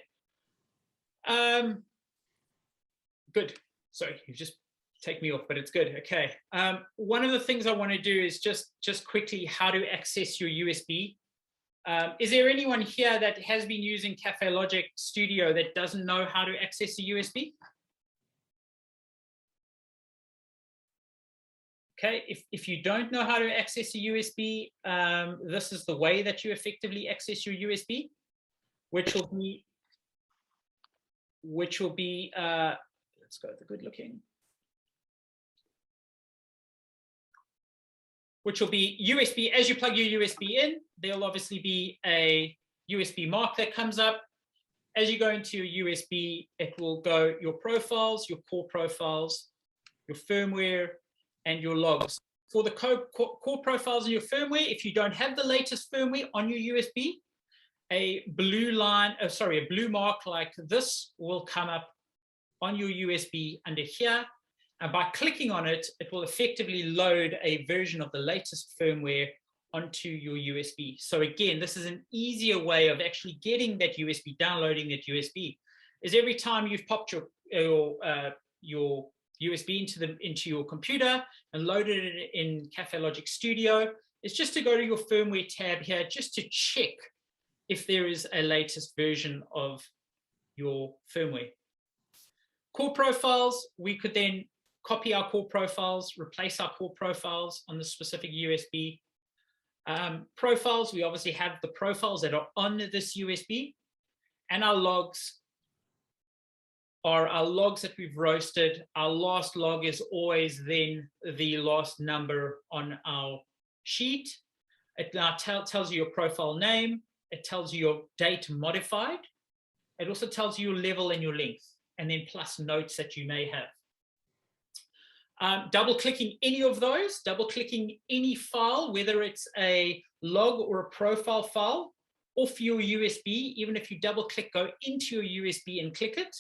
Good. Sorry, you just take me off, but it's good. Okay. One of the things I want to do is just quickly how to access your USB. Is there anyone here that has been using Kaffelogic Studio that doesn't know how to access a USB? Okay, if you don't know how to access a USB, this is the way that you effectively access your USB, which will be let's go with the good looking. Which will be USB. As you plug your USB in, there'll obviously be a USB mark that comes up. As you go into your USB, it will go your profiles, your core profiles, your firmware, and your logs. For the core profiles and your firmware, if you don't have the latest firmware on your USB, a blue mark like this will come up on your USB under here. And by clicking on it, it will effectively load a version of the latest firmware onto your USB. So again, this is an easier way of actually getting that USB, downloading that USB. Is every time you've popped your USB into your computer and loaded it in Kaffelogic Studio, it's just to go to your firmware tab here, just to check if there is a latest version of your firmware. Core profiles, we could then copy our core profiles, replace our core profiles on the specific USB. Profiles, we obviously have the profiles that are on this USB, and our logs are our logs that we've roasted. Our last log is always then the last number on our sheet. It now tells you your profile name. It tells you your date modified. It also tells you your level and your length, and then plus notes that you may have. Double-clicking any of those, double-clicking any file, whether it's a log or a profile file, off your USB, even if you double-click, go into your USB and click it,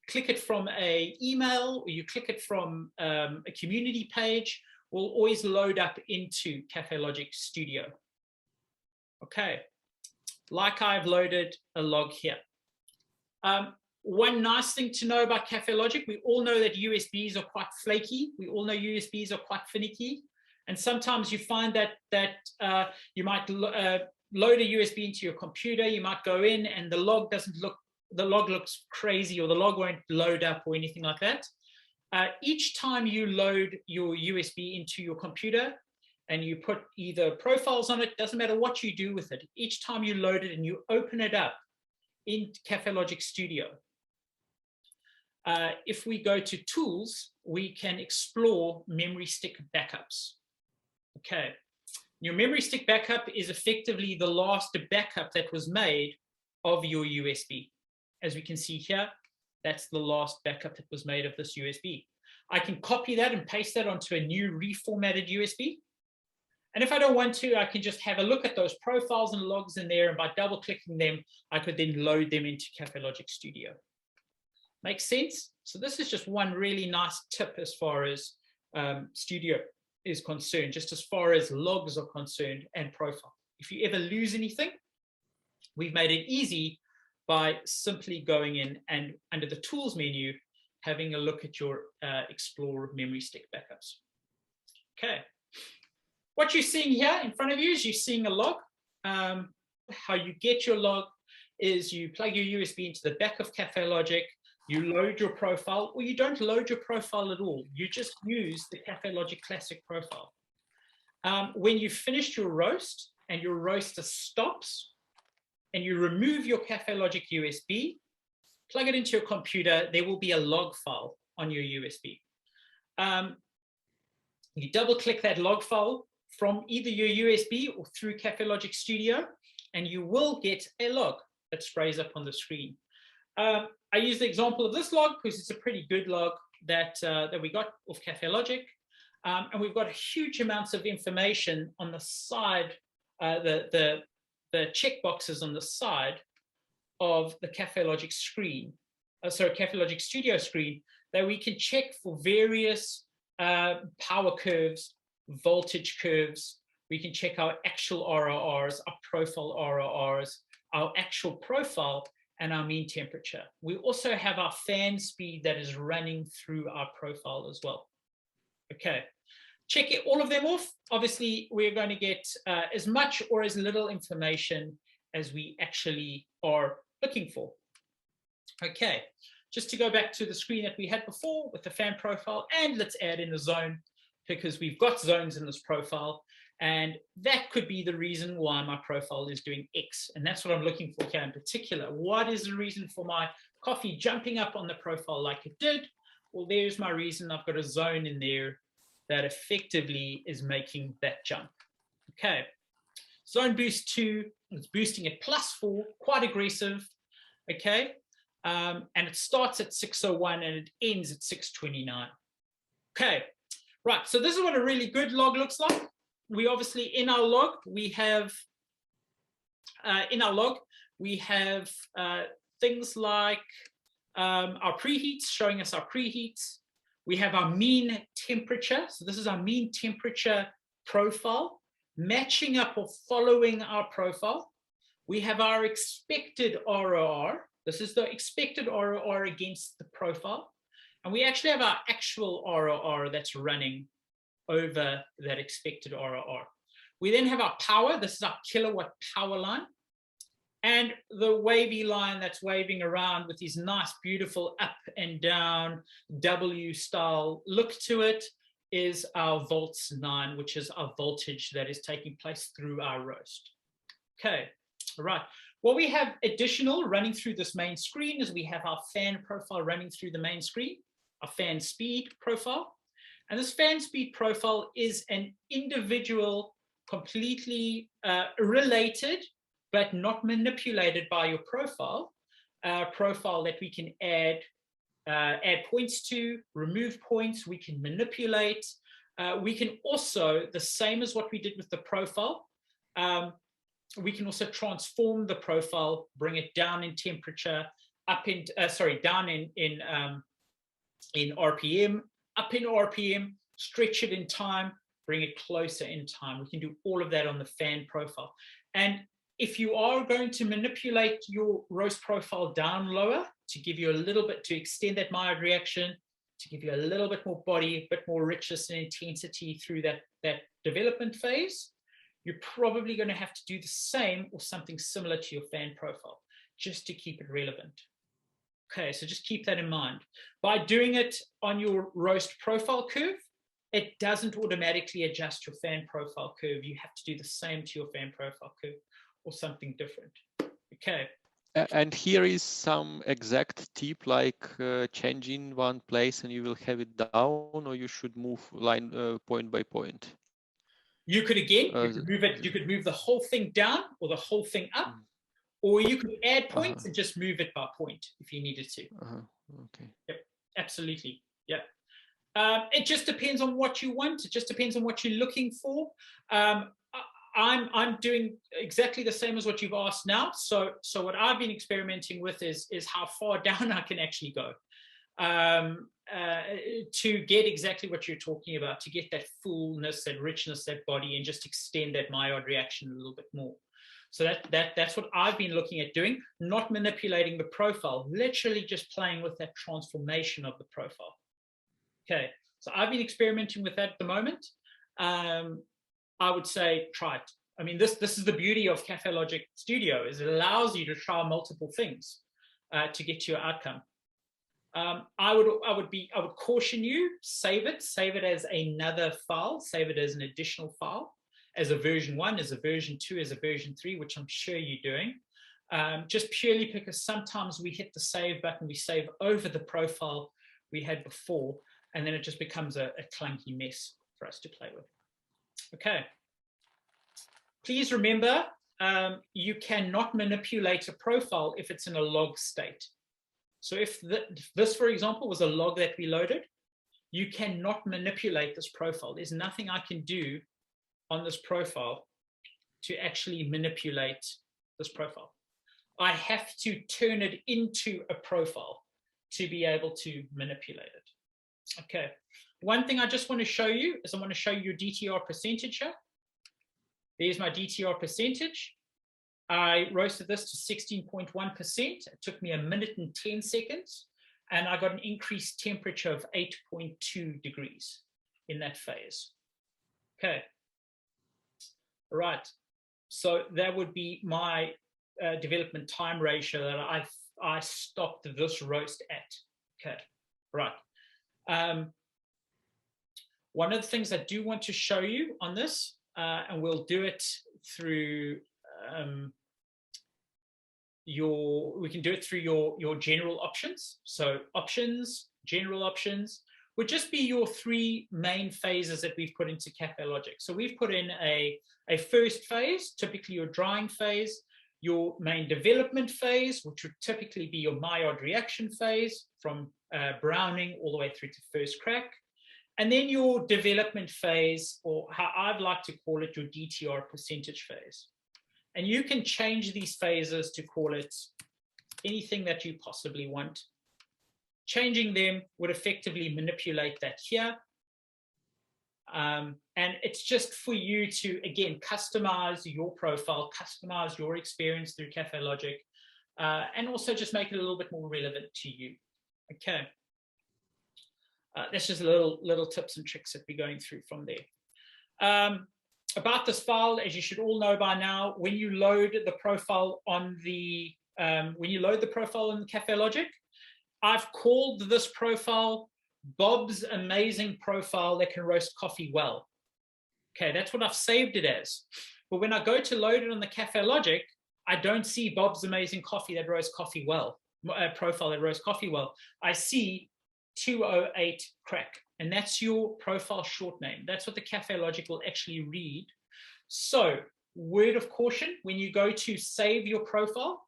click it from a email or you click it from a community page, will always load up into Kaffelogic Studio. Okay, like I've loaded a log here. One nice thing to know about Kaffelogic, we all know that USBs are quite flaky. We all know USBs are quite finicky. And sometimes you find that you might load a USB into your computer, you might go in and the log looks crazy, or the log won't load up or anything like that. Each time you load your USB into your computer and you put either profiles on it, doesn't matter what you do with it, each time you load it and you open it up in Kaffelogic Studio, if we go to tools, we can explore memory stick backups. Okay, your memory stick backup is effectively the last backup that was made of your USB. As we can see here, that's the last backup that was made of this USB. I can copy that and paste that onto a new reformatted USB. And if I don't want to, I can just have a look at those profiles and logs in there, and by double clicking them, I could then load them into Kaffelogic Studio. Makes sense? So this is just one really nice tip as far as Studio is concerned, just as far as logs are concerned and profile. If you ever lose anything, we've made it easy by simply going in and under the tools menu, having a look at your Explore memory stick backups. Okay. What you're seeing here in front of you is you're seeing a log. How you get your log is you plug your USB into the back of Kaffelogic, you load your profile, or you don't load your profile at all. You just use the Kaffelogic Classic profile. When you've finished your roast and your roaster stops, and you remove your Kaffelogic USB, plug it into your computer, there will be a log file on your USB. You double click that log file from either your USB or through Kaffelogic Studio, and you will get a log that sprays up on the screen. I use the example of this log because it's a pretty good log that we got off Kaffelogic. And we've got huge amounts of information on the side, the checkboxes on the side of the Kaffelogic screen, Kaffelogic Studio screen, that we can check for various power curves, voltage curves. We can check our actual RORs, our profile RORs, our actual profile, and our mean temperature. We also have our fan speed that is running through our profile as well. Okay, check all of them off. Obviously, we're going to get as much or as little information as we actually are looking for. Okay, just to go back to the screen that we had before with the fan profile, and let's add in a zone, because we've got zones in this profile, and that could be the reason why my profile is doing X, and that's what I'm looking for here in particular. What is the reason for my coffee jumping up on the profile like it did? Well, there's my reason. I've got a zone in there that effectively is making that jump. Okay, zone boost 2, it's boosting at +4, quite aggressive. Okay, and it starts at 601 and it ends at 629. Okay, right, so this is what a really good log looks like. We obviously, in our log, we have things like our preheats, showing us our preheats. We have our mean temperature. So this is our mean temperature profile, matching up or following our profile. We have our expected ROR. This is the expected ROR against the profile. And we actually have our actual ROR that's running over that expected ROR. We then have our power. This is our kilowatt power line. And the wavy line that's waving around with these nice, beautiful up and down W style look to it is our volts 9, which is our voltage that is taking place through our roast. Okay, all right. What we have additional running through this main screen is we have our fan profile running through the main screen, our fan speed profile. And this fan speed profile is an individual, completely related, but not manipulated by your profile, profile that we can add points to, remove points, we can manipulate. We can also, the same as what we did with the profile, we can also transform the profile, bring it down in temperature, down in RPM, up in RPM, stretch it in time, bring it closer in time. We can do all of that on the fan profile. And if you are going to manipulate your roast profile down lower to give you a little bit, to extend that maillard reaction, to give you a little bit more body, a bit more richness and intensity through that development phase, you're probably going to have to do the same or something similar to your fan profile, just to keep it relevant. Okay, so just keep that in mind. By doing it on your roast profile curve, it doesn't automatically adjust your fan profile curve. You have to do the same to your fan profile curve or something different. Okay. And here is some exact tip, like changing one place and you will have it down, or you should move line point by point. You could again, you could move the whole thing down or the whole thing up, or you could add points and just move it by point if you needed to. Okay. Yep, absolutely. Yep. It just depends on what you want. It just depends on what you're looking for. I'm doing exactly the same as what you've asked now. So what I've been experimenting with is how far down I can actually go to get exactly what you're talking about, to get that fullness, that richness, that body, and just extend that maillard reaction a little bit more. So that's what I've been looking at doing, not manipulating the profile, literally just playing with that transformation of the profile. Okay, so I've been experimenting with that at the moment. I would say try it. I mean, this is the beauty of Kaffelogic Studio, is it allows you to try multiple things to get to your outcome. I would caution you, save it as another file, save it as an additional file, as a version 1, as a version 2, as a version 3, which I'm sure you're doing. Just purely because sometimes we hit the save button, we save over the profile we had before, and then it just becomes a clunky mess for us to play with. Okay. Please remember, you cannot manipulate a profile if it's in a log state. So if this, for example, was a log that we loaded, you cannot manipulate this profile. There's nothing I can do on this profile to actually manipulate this profile. I have to turn it into a profile to be able to manipulate it. Okay. One thing I just want to show you is I want to show you your DTR percentage here. There's my DTR percentage. I roasted this to 16.1%. It took me 1 minute and 10 seconds, and I got an increased temperature of 8.2 degrees in that phase. Okay. All right. So that would be my development time ratio that I stopped this roast at. Okay. Right. One of the things I do want to show you on this, and we'll do it through we can do it through your general options. So options, general options, would just be your 3 main phases that we've put into Kaffelogic. So we've put in a first phase, typically your drying phase, your main development phase, which would typically be your maillard reaction phase from browning all the way through to first crack. And then your development phase, or how I'd like to call it, your DTR percentage phase. And you can change these phases to call it anything that you possibly want. Changing them would effectively manipulate that here. And it's just for you to, again, customize your profile, customize your experience through Kaffelogic, and also just make it a little bit more relevant to you. Okay. That's just little tips and tricks that we're going through from there. About this file, as you should all know by now, when you load the profile on the Kaffelogic, I've called this profile Bob's amazing profile that can roast coffee well. Okay, that's what I've saved it as. But when I go to load it on the Kaffelogic, I don't see Bob's amazing coffee that roasts coffee well, profile that roasts coffee well. I see 208 crack, and that's your profile short name. That's what the Kaffelogic will actually read. So, word of caution, when you go to save your profile,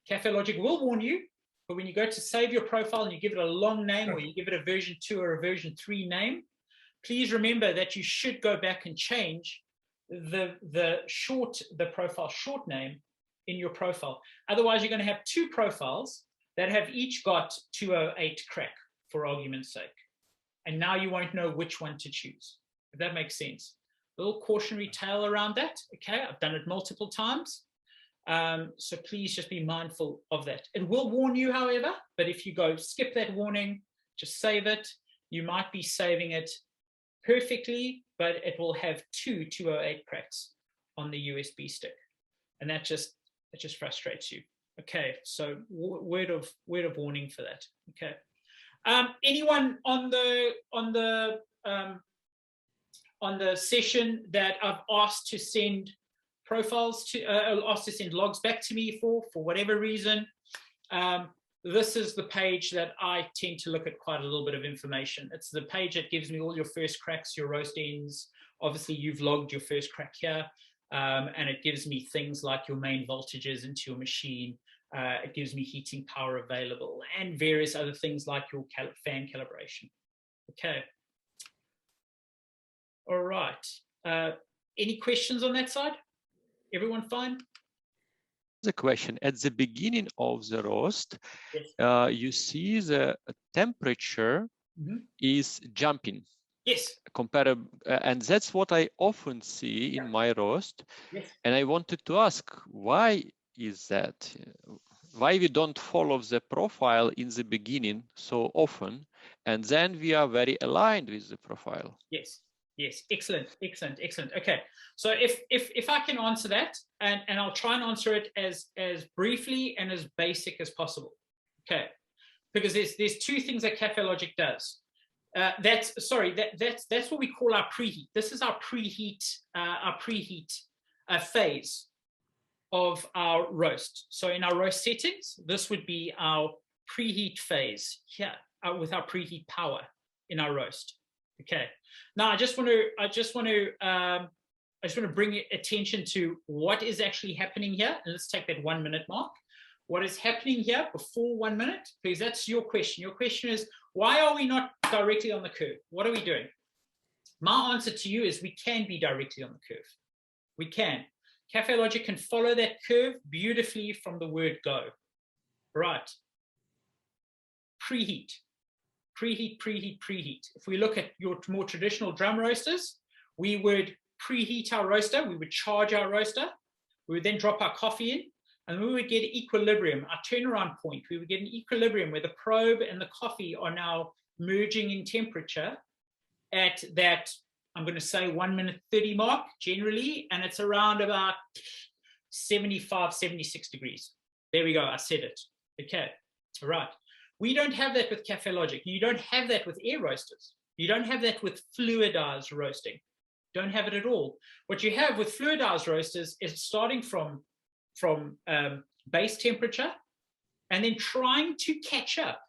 Kaffelogic will warn you, but when you go to save your profile and you give it a long name, or you give it a version 2 or a version 3 name, please remember that you should go back and change the profile short name in your profile. Otherwise, you're going to have two profiles that have each got 208 crack, for argument's sake. And now you won't know which one to choose, if that makes sense. A little cautionary tale around that. Okay, I've done it multiple times. So please just be mindful of that. It will warn you, however, but if you go skip that warning, just save it. You might be saving it perfectly, but it will have two 208 cracks on the USB stick. And that just frustrates you. Okay, so word of warning for that. Okay. Anyone on the session that I've asked to send profiles to, asked to send logs back to me for whatever reason, this is the page that I tend to look at quite a little bit of information. It's the page that gives me all your first cracks, your roast ends. Obviously, you've logged your first crack here, and it gives me things like your main voltages into your machine. It gives me heating power available and various other things like your fan calibration. Okay. All right. Any questions on that side? Everyone fine? The question at the beginning of the roast, yes. You see the temperature is jumping. Yes. Comparable, and that's what I often see in my roast. Yes. And I wanted to ask, why is that? Why we don't follow the profile in the beginning so often, and then we are very aligned with the profile? Yes. Yes, excellent. Okay, so if I can answer that, and I'll try and answer it as briefly and as basic as possible. Okay, because there's two things that Kaffelogic does. That's what we call our preheat. This is our preheat phase of our roast. So in our roast settings, this would be our preheat phase here with our preheat power in our roast. Okay. Now I just want to bring attention to what is actually happening here. And let's take that 1 minute mark. What is happening here before 1 minute? Because that's your question. Your question is, why are we not directly on the curve? What are we doing? My answer to you is we can be directly on the curve. We can. Kaffelogic can follow that curve beautifully from the word go. Right. Preheat. Preheat. If we look at your more traditional drum roasters, we would preheat our roaster, we would charge our roaster, we would then drop our coffee in, and we would get equilibrium, our turnaround point. We would get an equilibrium where the probe and the coffee are now merging in temperature at that, I'm going to say 1 minute 30 mark generally, and it's around about 75, 76 degrees. There we go, I said it. Okay, all right. We don't have that with Kaffelogic. You don't have that with air roasters. You don't have that with fluidized roasting. Don't have it at all. What you have with fluidized roasters is starting from base temperature and then trying to catch up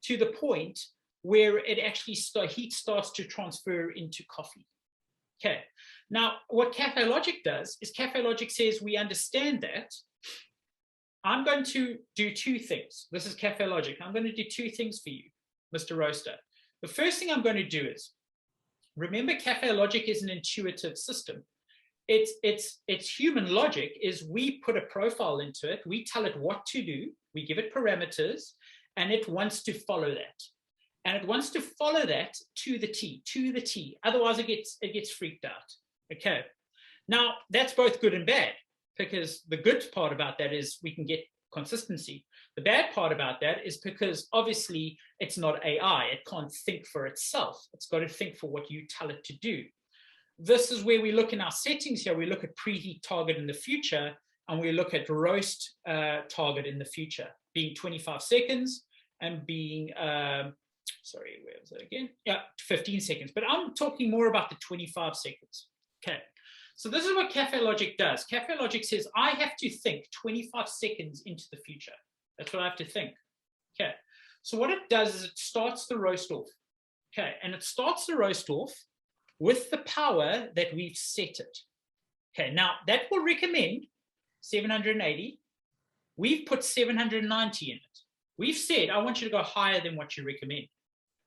to the point where it actually heat starts to transfer into coffee. Okay. Now, what Kaffelogic does is Kaffelogic says we understand that. I'm going to do two things. This is Kaffelogic. I'm going to do two things for you, Mr. Roaster. The first thing I'm going to do is, remember Kaffelogic is an intuitive system. Its human logic is we put a profile into it, we tell it what to do, we give it parameters, and it wants to follow that. And it wants to follow that to the T. Otherwise it gets freaked out. Okay. Now that's both good and bad. Because the good part about that is we can get consistency. The bad part about that is because obviously it's not AI. It can't think for itself. It's got to think for what you tell it to do. This is where we look in our settings here. We look at preheat target in the future, and we look at roast target in the future, being 25 seconds and being, sorry, where was it again? Yeah, 15 seconds. But I'm talking more about the 25 seconds. Okay. So this is what Kaffelogic does. Kaffelogic says, I have to think 25 seconds into the future. That's what I have to think. Okay. So what it does is it starts the roast off. Okay. And it starts the roast off with the power that we've set it. Okay. Now that will recommend 780. We've put 790 in it. We've said, I want you to go higher than what you recommend.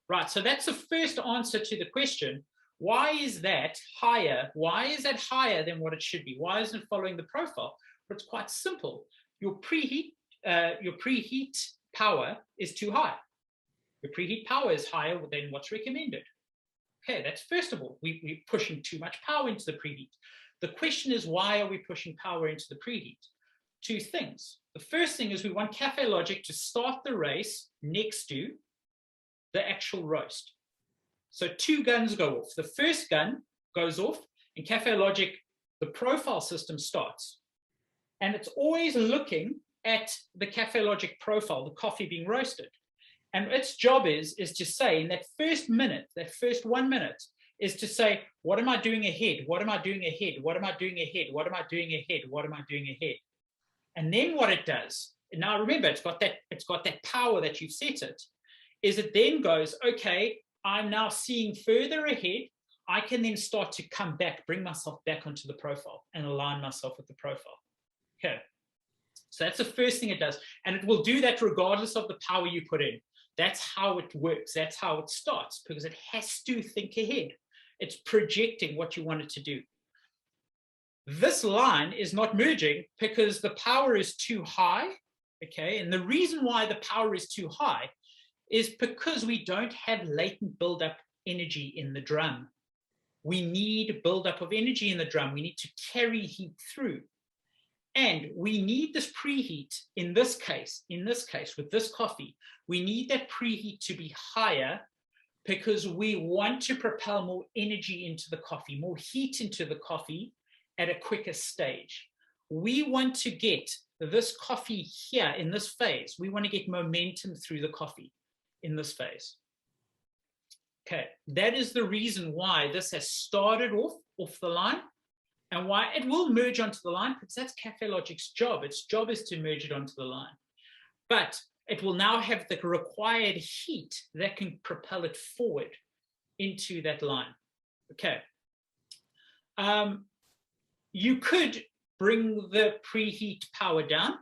Right. So that's the first answer to the question. Why is that higher? Why is that higher than what it should be? Why isn't it following the profile? but it's quite simple. Your preheat power is too high. Your preheat power is higher than what's recommended. Okay, that's first of all, we're pushing too much power into the preheat. The question is, why are we pushing power into the preheat? Two things. The first thing is we want Kaffelogic to start the race next to the actual roast. So two guns go off. The first gun goes off, and Kaffelogic, the profile system starts. And it's always looking at the Kaffelogic profile, the coffee being roasted. And its job is to say in that first minute, that first 1 minute, is to say, what am I doing ahead? What am I doing ahead? What am I doing ahead? What am I doing ahead? What am I doing ahead? And then what it does, and now remember, it's got that power that you've set it, is it then goes, okay, I'm now seeing further ahead. I can then start to come back, bring myself back onto the profile and align myself with the profile. Okay. So that's the first thing it does. And it will do that regardless of the power you put in. That's how it works. That's how it starts, because it has to think ahead. It's projecting what you want it to do. This line is not merging because the power is too high. Okay. And the reason why the power is too high is because we don't have latent buildup energy in the drum. We need buildup of energy in the drum. We need to carry heat through. And we need this preheat in this case, with this coffee, we need that preheat to be higher because we want to propel more energy into the coffee, more heat into the coffee at a quicker stage. We want to get this coffee here in this phase. We want to get momentum through the coffee in this phase. Okay, that is the reason why this has started off the line, and why it will merge onto the line, because that's Kaffelogic's job. Its job is to merge it onto the line. But it will now have the required heat that can propel it forward into that line. Okay. You could bring the preheat power down.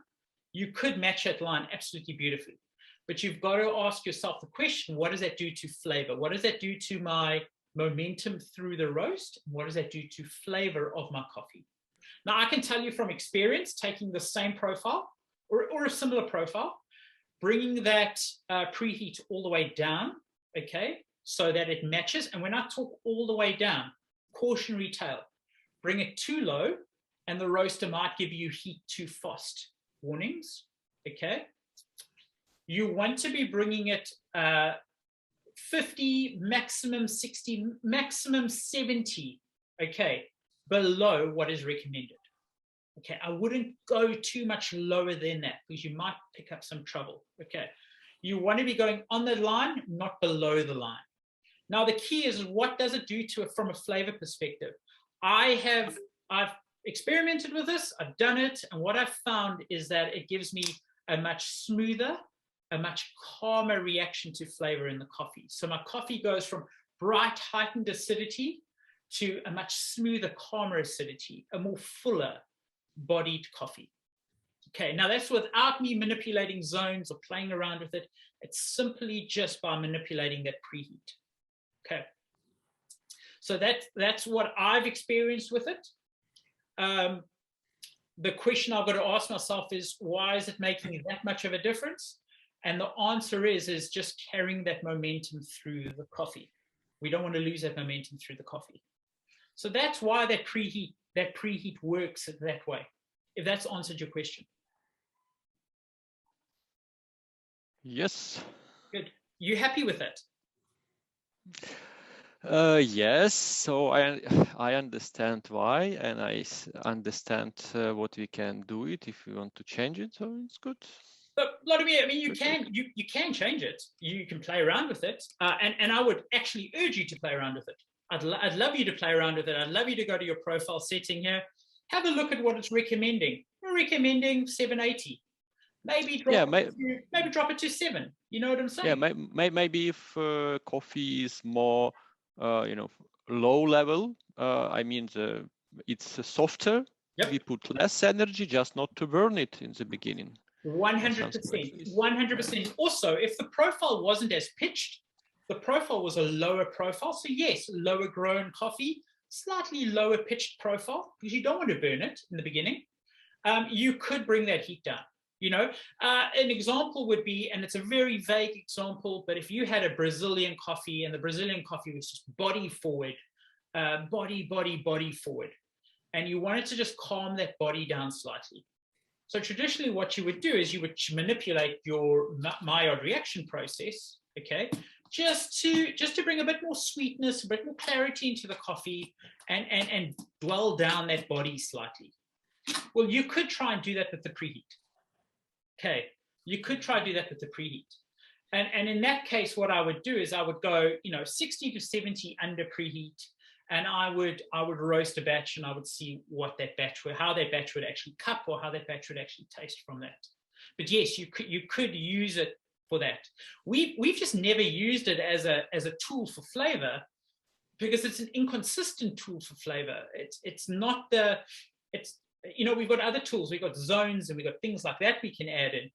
You could match that line absolutely beautifully. But you've got to ask yourself the question, what does that do to flavor? What does that do to my momentum through the roast? What does that do to flavor of my coffee? Now, I can tell you from experience, taking the same profile or a similar profile, bringing that preheat all the way down, okay, so that it matches. And when I talk all the way down, cautionary tale, bring it too low and the roaster might give you heat too fast warnings, okay? You want to be bringing it 50, maximum 60, maximum 70, okay, below what is recommended. Okay, I wouldn't go too much lower than that because you might pick up some trouble. Okay, you want to be going on the line, not below the line. Now, the key is, what does it do to it from a flavor perspective? I've experimented with this, I've done it, and what I've found is that it gives me a much smoother, a much calmer reaction to flavor in the coffee. So my coffee goes from bright, heightened acidity to a much smoother, calmer acidity, a more fuller bodied coffee. Okay, now that's without me manipulating zones or playing around with it. It's simply just by manipulating that preheat. Okay, so that's what I've experienced with it. The question I've got to ask myself is, why is it making that much of a difference? And the answer is just carrying that momentum through the coffee. We don't want to lose that momentum through the coffee. So that's why that preheat works that way, if that's answered your question. Yes. Good. You happy with it? Yes, so I understand why, and I understand what we can do it if we want to change it, so it's good. But Vladimir, I mean, you can change it. You can play around with it, and I would actually urge you to play around with it. I'd love you to play around with it. I'd love you to go to your profile setting here, have a look at what it's recommending. We're recommending 780. Maybe drop it to 7. You know what I'm saying? Yeah, maybe if coffee is more, low level. I mean, it's softer. Yep. We put less energy, just not to burn it in the beginning. 100%. 100%. Also, if the profile wasn't as pitched, the profile was a lower profile. So yes, lower grown coffee, slightly lower pitched profile, because you don't want to burn it in the beginning. you could bring that heat down. You know, an example would be, and it's a very vague example, but if you had a Brazilian coffee and the Brazilian coffee was just body forward, body forward, and you wanted to just calm that body down slightly. So traditionally what you would do is you would manipulate your Maillard reaction process, okay, just to bring a bit more sweetness, a bit more clarity into the coffee and dwell down that body slightly. Well, you could try and do that with the preheat. Okay, you could try to do that with the preheat. And in that case, what I would do is I would go, 60 to 70 under preheat, and I would roast a batch, and I would see what that batch would, how that batch would actually cup, or how that batch would actually taste from that. But yes, you could use it for that. We've just never used it as a tool for flavor, because it's an inconsistent tool for flavor. It's not the, it's, we've got other tools, we've got zones, and we've got things like that we can add in.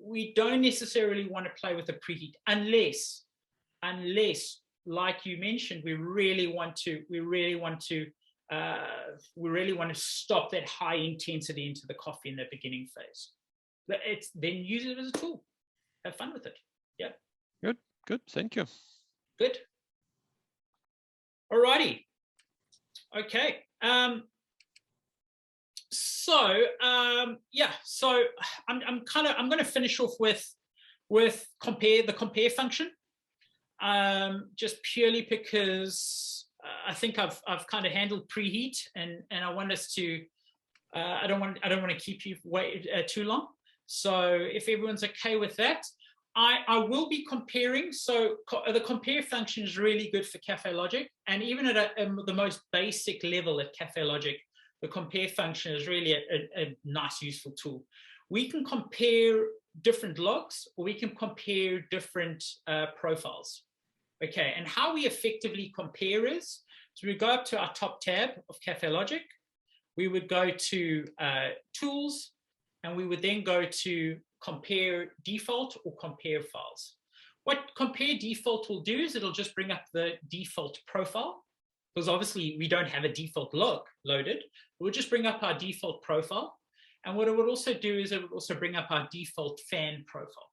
We don't necessarily want to play with the preheat unless, like you mentioned, we really want to stop that high intensity into the coffee in the beginning phase. Then use it as a tool. Have fun with it. Yeah. Good. Thank you. Good. Alrighty. Okay. So I'm going to finish off with the compare function, just purely because I think I've kind of handled preheat, and I want us to I don't want to keep you wait too long. So if everyone's okay with that, I will be comparing. So the compare function is really good for Kaffelogic, and even at the most basic level at Kaffelogic, the compare function is really a nice, useful tool. We can compare different logs, or we can compare different profiles. Okay, and how we effectively compare is, so we go up to our top tab of Kaffelogic, we would go to tools, and we would then go to compare default or compare files. What compare default will do is it'll just bring up the default profile, because obviously we don't have a default log loaded. We'll just bring up our default profile. And what it would also do is it would also bring up our default fan profile.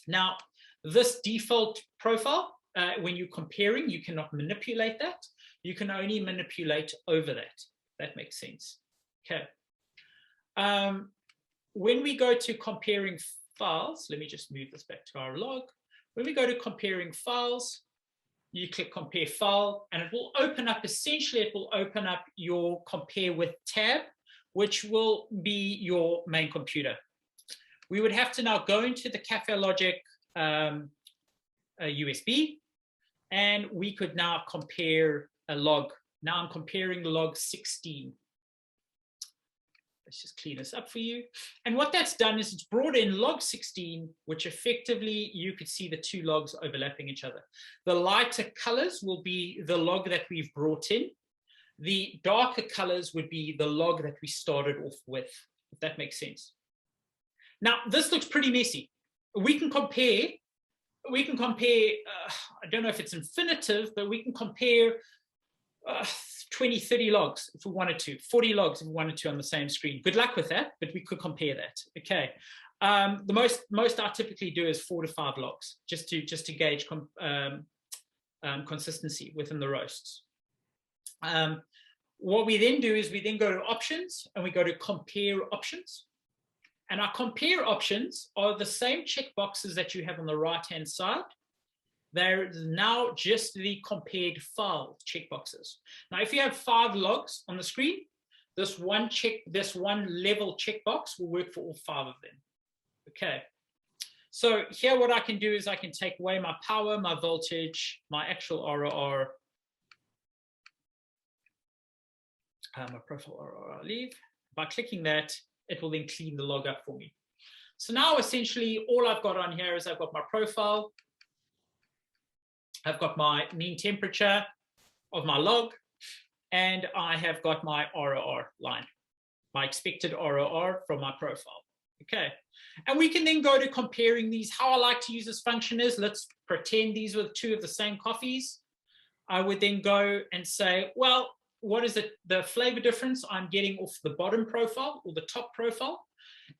Now, this default profile, when you're comparing, you cannot manipulate that. You can only manipulate over that. That makes sense. Okay. When we go to comparing files, let me just move this back to our log. When we go to comparing files, you click compare file, and it will open up, essentially it will open up your compare with tab, which will be your main computer. We would have to now go into the Kaffelogic USB, and we could now compare a log. Now I'm comparing log 16. Let's just clean this up for you. And what that's done is it's brought in log 16, which effectively you could see the two logs overlapping each other. The lighter colors will be the log that we've brought in. The darker colors would be the log that we started off with, if that makes sense. Now, this looks pretty messy. We can compare, I don't know if it's infinitive, but we can compare 20, 30 logs if we wanted to, 40 logs if we wanted to on the same screen. Good luck with that, but we could compare that. Okay. The most I typically do is 4 to 5 logs, just to gauge consistency within the roasts. What we then do is we then go to options, and we go to compare options. And our compare options are the same checkboxes that you have on the right-hand side. They're now just the compared file checkboxes. Now, if you have 5 logs on the screen, this one level checkbox will work for all 5 of them. Okay. So here, what I can do is I can take away my power, my voltage, my actual ROR, my profile ROR leave. By clicking that, it will then clean the log up for me. So now, essentially, all I've got on here is I've got my profile. I've got my mean temperature of my log, and I have got my ROR line, my expected ROR from my profile. Okay, and we can then go to comparing these. How I like to use this function is, let's pretend these were 2 of the same coffees. I would then go and say, well, what is it? The flavor difference I'm getting off the bottom profile or the top profile.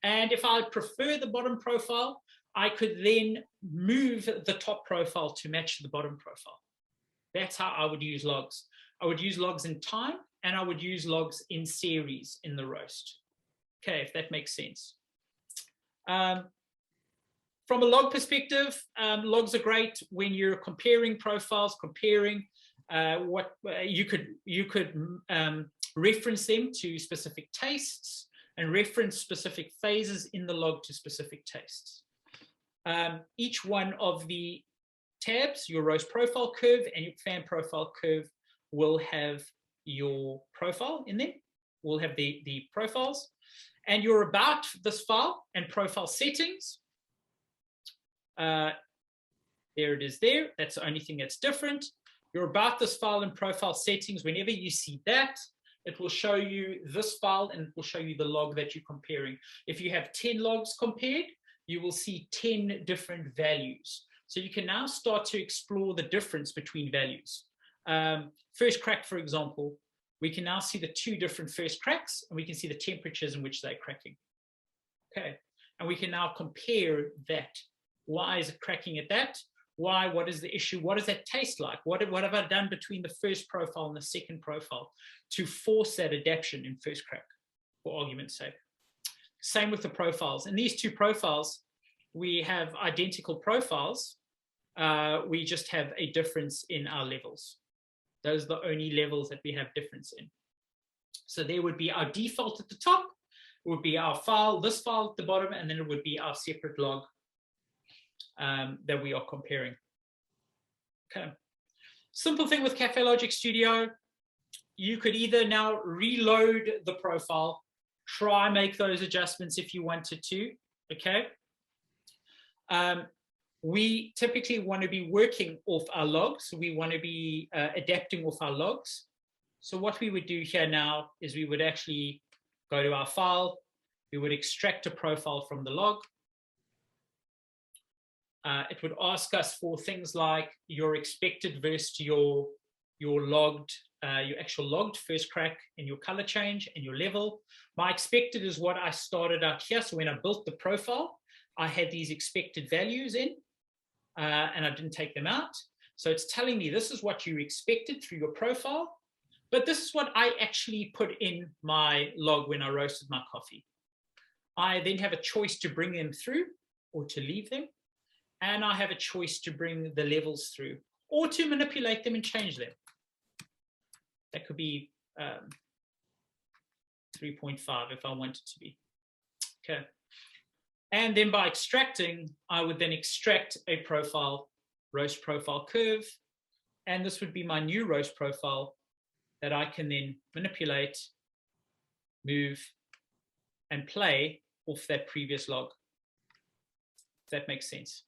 And if I prefer the bottom profile, I could then move the top profile to match the bottom profile. That's how I would use logs. I would use logs in time, and I would use logs in series in the roast. Okay, if that makes sense. From a log perspective, logs are great when you're comparing profiles, comparing what you could reference them to specific tastes and reference specific phases in the log to specific tastes. Each one of the tabs, your roast profile curve and your fan profile curve, will have your profile in them. We'll have the profiles, and your about this file and profile settings. There it is there. That's the only thing that's different. Your about this file and profile settings, whenever you see that, it will show you this file and it will show you the log that you're comparing. If you have 10 logs compared, you will see 10 different values. So you can now start to explore the difference between values. First crack, for example, we can now see the two different first cracks, and we can see the temperatures in which they're cracking. Okay, and we can now compare that. Why is it cracking at that? Why? What is the issue? What does that taste like? What have I done between the first profile and the second profile to force that adaptation in first crack, for argument's sake? Same with the profiles. In these two profiles, we have identical profiles. We just have a difference in our levels. Those are the only levels that we have difference in. So there would be our default at the top, it would be our file, this file at the bottom, and then it would be our separate log that we are comparing. Okay. Simple thing with Kaffelogic Studio, you could either now reload the profile, try make those adjustments if you wanted to, okay? We typically want to be working off our logs. We want to be adapting off our logs. So what we would do here now is we would actually go to our file. We would extract a profile from the log. It would ask us for things like your expected versus your logged, your actual logged first crack and your color change and your level. My expected is what I started out here. So when I built the profile, I had these expected values in. And I didn't take them out. So it's telling me this is what you expected through your profile, but this is what I actually put in my log when I roasted my coffee. I then have a choice to bring them through or to leave them. And I have a choice to bring the levels through or to manipulate them and change them. That could be 3.5 if I wanted to be. Okay. And then by extracting, I would then extract a profile, roast profile curve. And this would be my new roast profile that I can then manipulate, move, and play off that previous log. If that makes sense.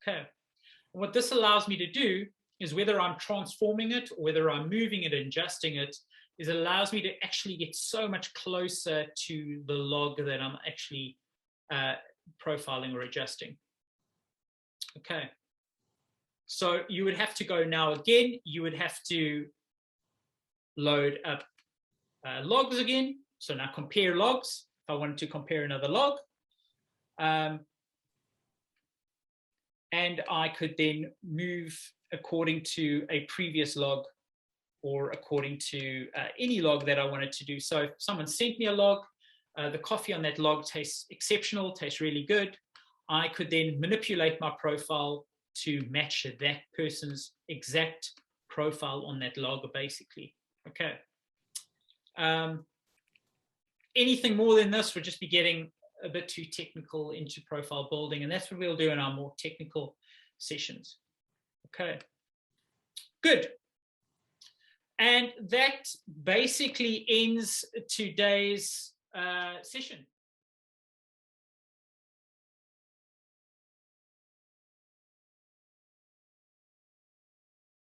Okay. And what this allows me to do is whether I'm transforming it or whether I'm moving it and adjusting it, is it allows me to actually get so much closer to the log that I'm actually profiling or adjusting. Okay, so you would have to go now again, you would have to load up logs again. So now compare logs. If I wanted to compare another log, and I could then move according to a previous log or according to any log that I wanted to do. So if someone sent me a log, the coffee on that log tastes exceptional, tastes really good. I could then manipulate my profile to match that person's exact profile on that log, basically. Okay. Anything more than this would just be getting a bit too technical into profile building, and that's what we'll do in our more technical sessions. Okay. Good. And that basically ends today's session.